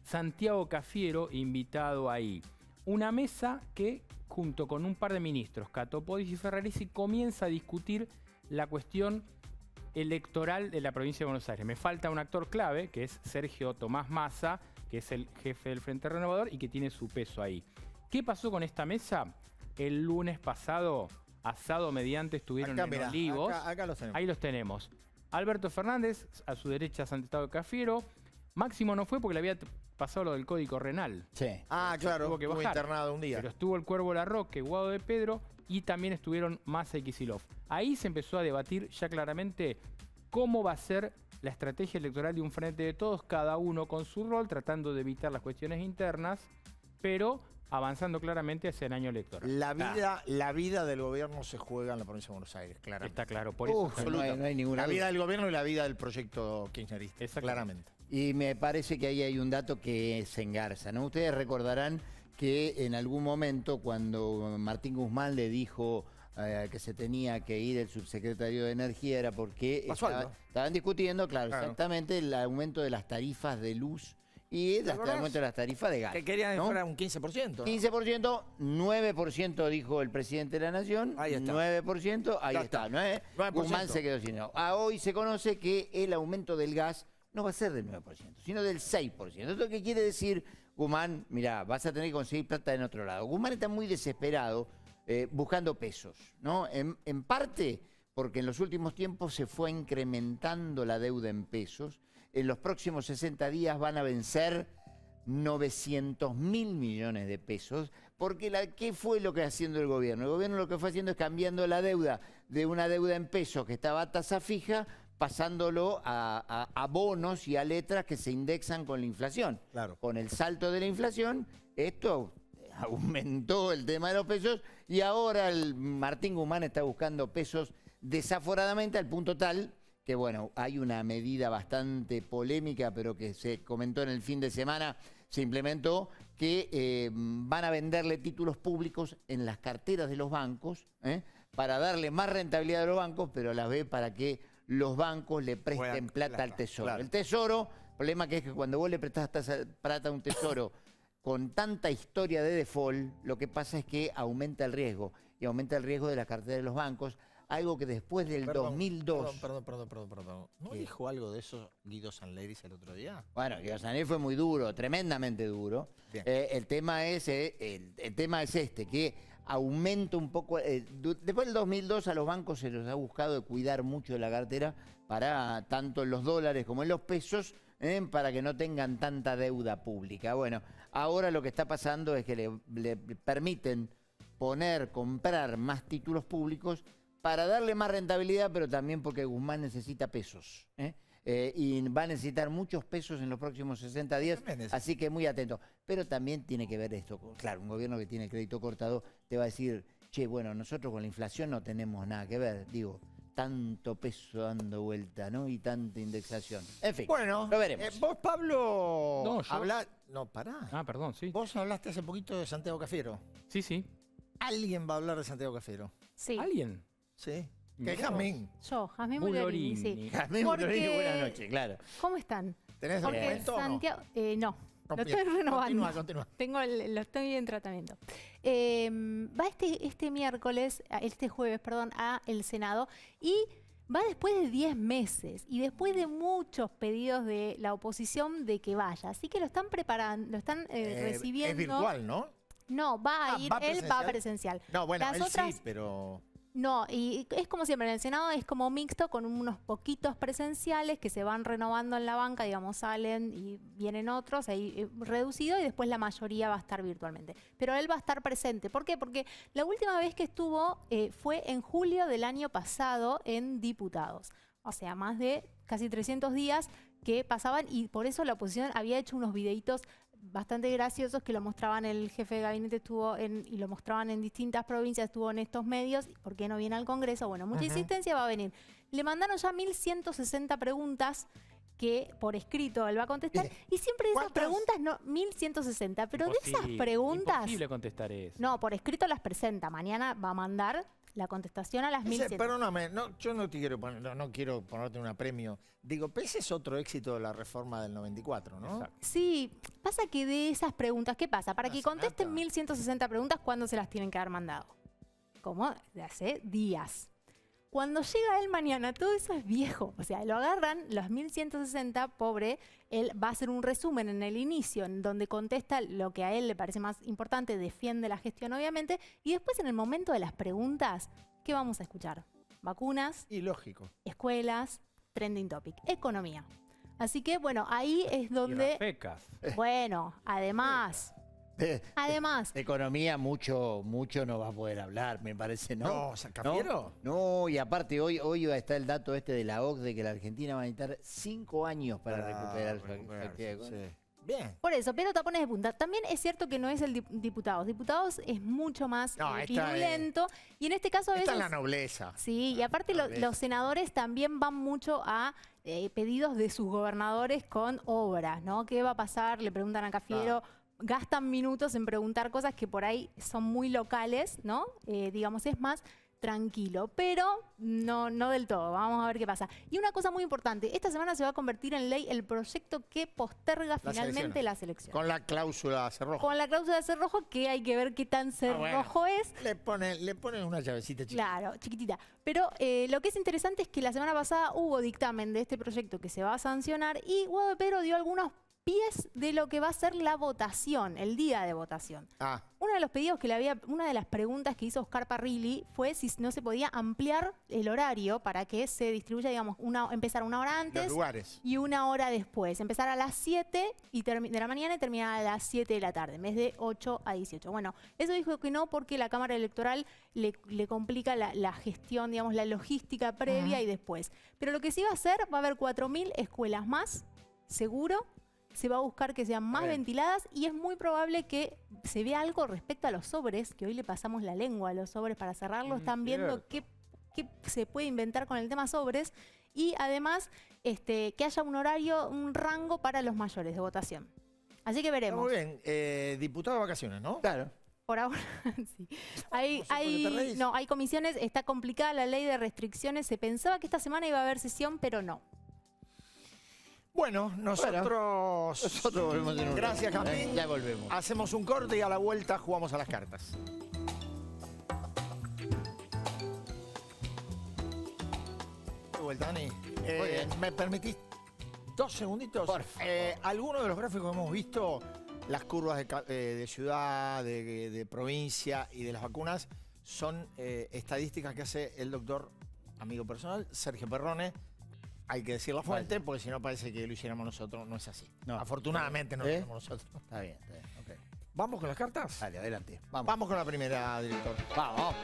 Santiago Cafiero invitado ahí. Una mesa que junto con un par de ministros, Catopodis y Ferraresi, comienza a discutir la cuestión electoral de la provincia de Buenos Aires. Me falta un actor clave, que es Sergio Tomás Massa, que es el jefe del Frente Renovador y que tiene su peso ahí. ¿Qué pasó con esta mesa? El lunes pasado, asado mediante, estuvieron en Olivos. Acá los tenemos. Ahí los tenemos. Alberto Fernández, a su derecha Santiago Cafiero. Máximo no fue porque le había pasado lo del código renal. Sí. Claro, tuvo que bajar. Internado un día. Pero estuvo el Cuervo Larroque, Guado de Pedro y también estuvieron Massa y Kicillof. Ahí se empezó a debatir ya claramente cómo va a ser la estrategia electoral de un frente de todos, cada uno con su rol, tratando de evitar las cuestiones internas, pero avanzando claramente hacia el año electoral. La vida del gobierno se juega en la provincia de Buenos Aires, claramente. Está claro, por eso. No hay ninguna la duda. vida del gobierno y la vida del proyecto kirchnerista, claramente. Y me parece que ahí hay un dato que se engarza, ¿no? Ustedes recordarán que en algún momento cuando Martín Guzmán le dijo que se tenía que ir el subsecretario de Energía era porque estaban discutiendo, claro, exactamente el aumento de las tarifas de luz y el aumento de las tarifas de gas. Que querían ¿no? fuera un 15%. 15%, 9% dijo el presidente de la Nación. Ahí está. 9%, ahí está. 9%. Guzmán se quedó sin nada. Hoy se conoce que el aumento del gas no va a ser del 9%, sino del 6%. ¿Esto qué quiere decir? Guzmán, mirá, vas a tener que conseguir plata en otro lado. Guzmán está muy desesperado buscando pesos, ¿no? En parte porque en los últimos tiempos se fue incrementando la deuda en pesos. en los próximos 60 días van a vencer 900.000 millones de pesos, porque ¿qué fue lo que está haciendo el gobierno? El gobierno lo que fue haciendo es cambiando la deuda de una deuda en pesos que estaba a tasa fija, pasándolo a bonos y a letras que se indexan con la inflación. Claro. Con el salto de la inflación, esto aumentó el tema de los pesos y ahora el Martín Guzmán está buscando pesos desaforadamente al punto tal que, bueno, hay una medida bastante polémica, pero que se comentó en el fin de semana, se implementó, que van a venderle títulos públicos en las carteras de los bancos, para darle más rentabilidad a los bancos, pero a la vez para que los bancos le presten plata al tesoro. Claro. El tesoro, el problema que es que cuando vos le prestás plata a un tesoro con tanta historia de default, lo que pasa es que aumenta el riesgo, y aumenta el riesgo de la cartera de los bancos, algo que después del 2002... Perdón. ¿No dijo algo de eso Guido Sanleris el otro día? Bueno, Guido Sanleris fue muy duro, tremendamente duro. El tema es este, que aumenta un poco... después del 2002 a los bancos se los ha buscado de cuidar mucho la cartera, para tanto en los dólares como en los pesos, para que no tengan tanta deuda pública. Bueno, ahora lo que está pasando es que le permiten comprar más títulos públicos para darle más rentabilidad, pero también porque Guzmán necesita pesos. Y va a necesitar muchos pesos en los próximos 60 días, así que muy atento. Pero también tiene que ver esto. Claro, un gobierno que tiene el crédito cortado te va a decir, che, bueno, nosotros con la inflación no tenemos nada que ver. Digo, tanto peso dando vuelta, ¿no? Y tanta indexación. En fin, bueno, lo veremos. Vos, Pablo, No, yo... hablás... No, pará. Ah, perdón, sí. Vos hablaste hace poquito de Santiago Cafiero. Sí. ¿Alguien va a hablar de Santiago Cafiero? Sí. ¿Alguien? Sí. Que es Jazmín. Yo, Jazmín Bullorini, sí. Jazmín Bullorini, buenas noches, claro. ¿Cómo están? ¿Tenés documento? Santiago, no. Lo estoy renovando. Continúa. Lo estoy en tratamiento. Va este miércoles, este jueves, perdón, a el Senado y va después de 10 meses y después de muchos pedidos de la oposición de que vaya. Así que lo están preparando, lo están recibiendo. Es virtual, ¿no? No, va a ir, él va presencial. No, bueno, Las él otras, sí, pero... No, y es como siempre, en el Senado es como mixto con unos poquitos presenciales que se van renovando en la banca, digamos, salen y vienen otros, ahí reducido, y después la mayoría va a estar virtualmente. Pero él va a estar presente. ¿Por qué? Porque la última vez que estuvo fue en julio del año pasado en Diputados. O sea, más de casi 300 días que pasaban, y por eso la oposición había hecho unos videitos bastante graciosos que lo mostraban, el jefe de gabinete y lo mostraban en distintas provincias, estuvo en estos medios. ¿Por qué no viene al Congreso? Bueno, mucha insistencia, va a venir. Le mandaron ya 1160 preguntas que por escrito él va a contestar, y siempre esas preguntas, no, 1160, pero de esas preguntas... Imposible contestar eso. No, por escrito las presenta, mañana va a mandar la contestación a las 1100. Perdóname, yo no te quiero no quiero ponerte un apremio. Digo, pero ese es otro éxito de la reforma del 94, ¿no? Exacto. Sí, pasa que de esas preguntas, ¿qué pasa? Para que contesten 1160 preguntas, ¿cuándo se las tienen que haber mandado? Como de hace días. Cuando llega él mañana, todo eso es viejo. O sea, lo agarran, los 1160, pobre, él va a hacer un resumen en el inicio, en donde contesta lo que a él le parece más importante, defiende la gestión, obviamente, y después en el momento de las preguntas, ¿qué vamos a escuchar? Vacunas. Y lógico. Escuelas, trending topic, economía. Así que, bueno, ahí es donde... Y las becas. Bueno, además... Además, de economía mucho no va a poder hablar, me parece, ¿no? No, o sea, ¿Cafiero? No, y aparte hoy está el dato este de la OCDE que la Argentina va a necesitar 5 años para recuperar su actividad económica. Bien. Por eso, pero tapones de punta. También es cierto que no es el Diputados. Diputados es mucho más virulento. Y en este caso a veces... Esta es la nobleza. Sí, y aparte los senadores también van mucho a pedidos de sus gobernadores con obras, ¿no? ¿Qué va a pasar? Le preguntan a Cafiero... Gastan minutos en preguntar cosas que por ahí son muy locales, ¿no? Digamos, es más tranquilo, pero no del todo. Vamos a ver qué pasa. Y una cosa muy importante, esta semana se va a convertir en ley el proyecto que posterga finalmente las elecciones. Con la cláusula cerrojo. Con la cláusula de cerrojo, que hay que ver qué tan cerrojo es. Le ponen una llavecita chiquita. Claro, chiquitita. Pero lo que es interesante es que la semana pasada hubo dictamen de este proyecto que se va a sancionar, y Guado de Pedro dio algunos pies de lo que va a ser la votación, el día de votación. Uno de los pedidos una de las preguntas que hizo Oscar Parrilli fue si no se podía ampliar el horario para que se distribuya, digamos, empezar una hora antes y una hora después. Empezar a las 7 de la mañana y terminar a las 7 de la tarde, en vez de 8 a 18. Bueno, eso dijo que no porque la Cámara Electoral le complica la gestión, digamos, la logística previa y después. Pero lo que sí va a hacer, va a haber 4.000 escuelas más, seguro. Se va a buscar que sean más ventiladas y es muy probable que se vea algo respecto a los sobres, que hoy le pasamos la lengua a los sobres para cerrarlos. Están viendo qué se puede inventar con el tema sobres y además que haya un horario, un rango para los mayores de votación. Así que veremos. Muy bien. Diputado de vacaciones, ¿no? Claro. Por ahora, sí. Hay comisiones, está complicada la ley de restricciones. Se pensaba que esta semana iba a haber sesión, pero no. Bueno, nosotros volvemos en un gracias, Camín. Ya volvemos. Hacemos un corte y a la vuelta jugamos a las cartas. De vuelta, Dani. ¿Me permitís 2 segunditos? Por favor. Algunos de los gráficos que hemos visto, las curvas de ciudad, de provincia y de las vacunas, son estadísticas que hace el doctor, amigo personal, Sergio Perrone. Hay que decir la fuente, porque si no parece que lo hiciéramos nosotros. No es así. No. Afortunadamente no lo hacemos nosotros. Está bien, okay. ¿Vamos con las cartas? Dale, adelante. Vamos con la primera, director. Vamos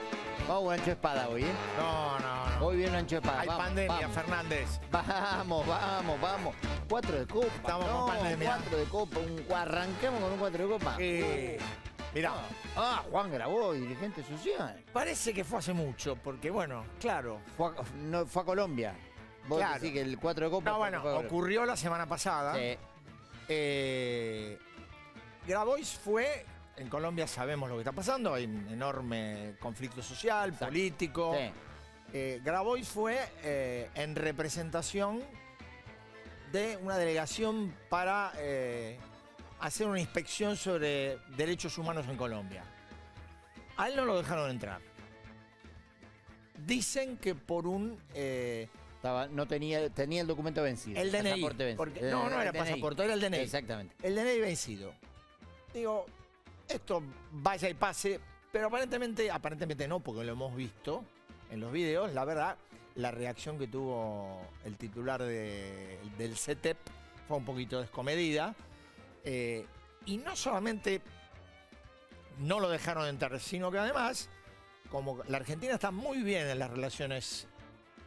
con ancho de espada hoy, ¿eh? No. Hoy viene ancho de espada. Hay pandemia, Fernández. Vamos. 4 de copa. Estamos con pandemia. 4 de copa. Arrancamos con un 4 de copa. Mirá. Juan Grabois, dirigente social. Parece que fue hace mucho, porque bueno, claro. Fue a Colombia. Vos decís que el 4 de copa... No, bueno, ocurrió la semana pasada. Sí. Grabois fue... En Colombia sabemos lo que está pasando, hay un enorme conflicto social, político. Sí. Grabois fue en representación de una delegación para hacer una inspección sobre derechos humanos en Colombia. A él no lo dejaron entrar. Dicen que por un... tenía el documento vencido. El DNI. No era pasaporte, era el DNI. Exactamente. El DNI vencido. Digo, esto vaya y pase, pero aparentemente no, porque lo hemos visto en los videos. La verdad, la reacción que tuvo el titular del CETEP fue un poquito descomedida. Y no solamente no lo dejaron entrar, sino que además, como la Argentina está muy bien en las relaciones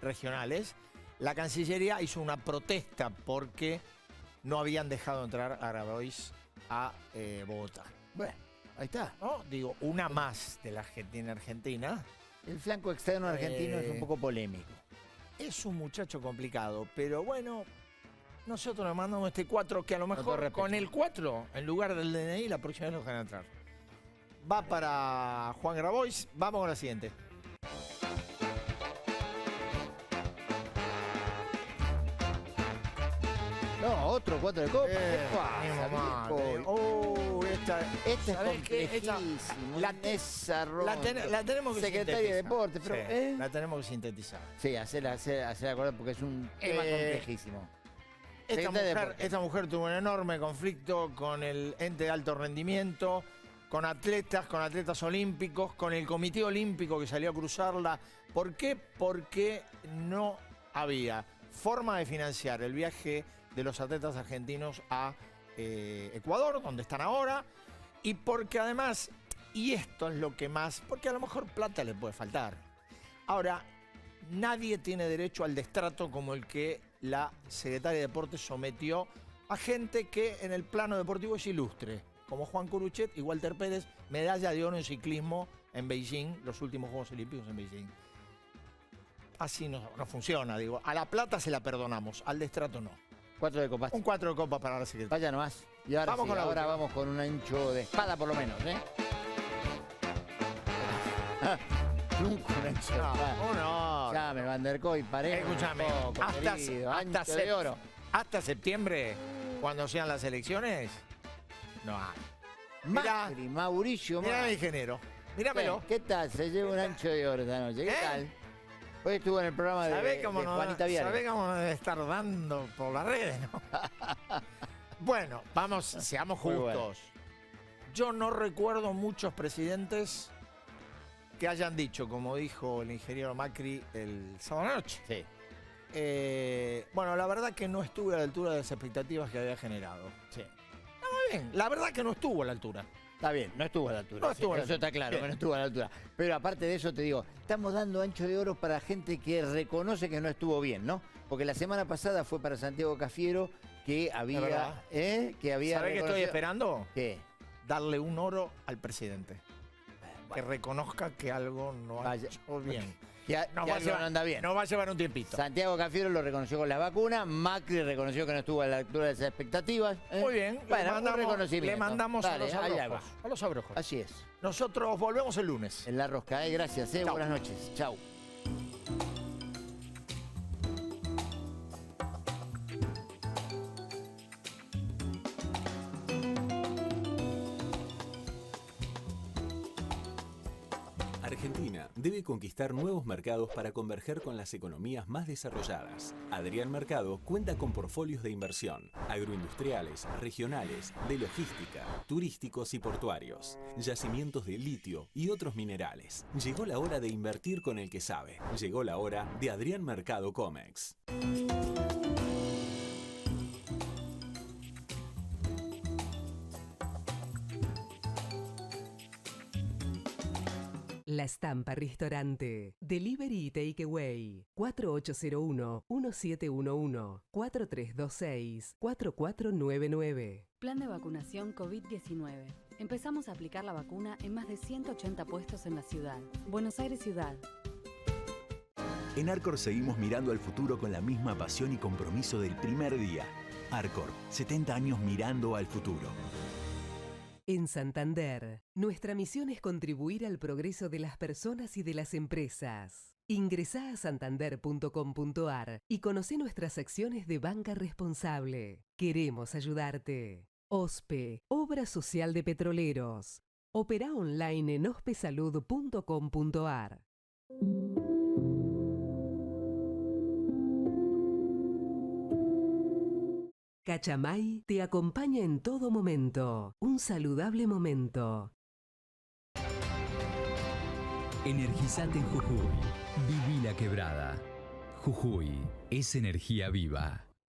regionales, la Cancillería hizo una protesta porque no habían dejado entrar a Grabois a Bogotá. Bueno, ahí está. ¿No? Digo, una más de la Argentina. El flanco externo argentino es un poco polémico. Es un muchacho complicado, pero bueno, nosotros le mandamos este 4 que a lo mejor con el 4, en lugar del DNI, la próxima vez lo dejan entrar. Va para Juan Grabois. Vamos con la siguiente. No, otro 4 de copa. Esta es complejísimo. La tenemos que Secretaria de Deportes. Pero, la tenemos que sintetizar. Sí, hacer acuerdo porque es un tema complejísimo. Esta mujer tuvo un enorme conflicto con el ente de alto rendimiento, con atletas olímpicos, con el Comité Olímpico que salió a cruzarla. ¿Por qué? Porque no había forma de financiar el viaje de los atletas argentinos a Ecuador, donde están ahora, y porque además, y esto es lo que más, porque a lo mejor plata le puede faltar. Ahora, nadie tiene derecho al destrato como el que la Secretaria de Deportes sometió a gente que en el plano deportivo es ilustre, como Juan Curuchet y Walter Pérez, medalla de oro en ciclismo en Beijing, los últimos Juegos Olímpicos en Beijing. Así no funciona, digo. A la plata se la perdonamos, al destrato no. 4 de copa. Un 4 de copa para la Secretaria. Vaya nomás. Y ahora vamos con un ancho de espada por lo menos, ¿eh? Nunca un ancho de espada. Llame, Van der Koy, pareja. Escúchame, hasta septiembre, cuando sean las elecciones, no hay. Macri, Mauricio. Mira el ingeniero. Míramelo. ¿Qué tal? Se lleva un ancho de oro esta noche. ¿Qué tal? Hoy estuvo en el programa de Juanita Viale. ¿Sabés cómo nos debe estar dando por las redes, no? Bueno, seamos Muy justos. bueno. Yo no recuerdo muchos presidentes que hayan dicho, como dijo el ingeniero Macri el sábado noche. Sí. Bueno, la verdad que no estuve a la altura de las expectativas que había generado. Sí. Está muy bien, la verdad que no estuvo a la altura. Está bien, no estuvo a la altura. No estuvo a la Eso altura. está claro, Bien. que no estuvo a la altura. Pero aparte de eso te digo, estamos dando ancho de oro para gente que reconoce que no estuvo bien, ¿no? Porque la semana pasada fue para Santiago Cafiero que había... verdad. que había ¿Sabés qué estoy reconocido- esperando? ¿Qué? Darle un oro al presidente. Que reconozca que algo no ha Vaya. hecho bien. Que Nos que va a algo llevar- no anda bien. Nos va a llevar un tiempito. Santiago Cafiero lo reconoció con la vacuna, Macri reconoció que no estuvo a la altura de esas expectativas. Muy bien, Bueno, un reconocimiento. le mandamos Dale, a los allá abrojos. A los abrojos. Así es. Nosotros volvemos el lunes. En la rosca, gracias, Chau. buenas noches. Chau. Argentina debe conquistar nuevos mercados para converger con las economías más desarrolladas. Adrián Mercado cuenta con portfolios de inversión, agroindustriales, regionales, de logística, turísticos y portuarios, yacimientos de litio y otros minerales. Llegó la hora de invertir con el que sabe. Llegó la hora de Adrián Mercado Comex. La Estampa Ristorante. Delivery y Takeaway. 4801-1711. 4326-4499. Plan de vacunación COVID-19. Empezamos a aplicar la vacuna en más de 180 puestos en la ciudad. Buenos Aires Ciudad. En Arcor seguimos mirando al futuro con la misma pasión y compromiso del primer día. Arcor, 70 años mirando al futuro. En Santander, nuestra misión es contribuir al progreso de las personas y de las empresas. Ingresá a santander.com.ar y conoce nuestras acciones de banca responsable. Queremos ayudarte. OSPE, Obra Social de Petroleros. Operá online en ospesalud.com.ar. Cachamay te acompaña en todo momento. Un saludable momento. Energizate en Jujuy. Viví la quebrada. Jujuy es energía viva.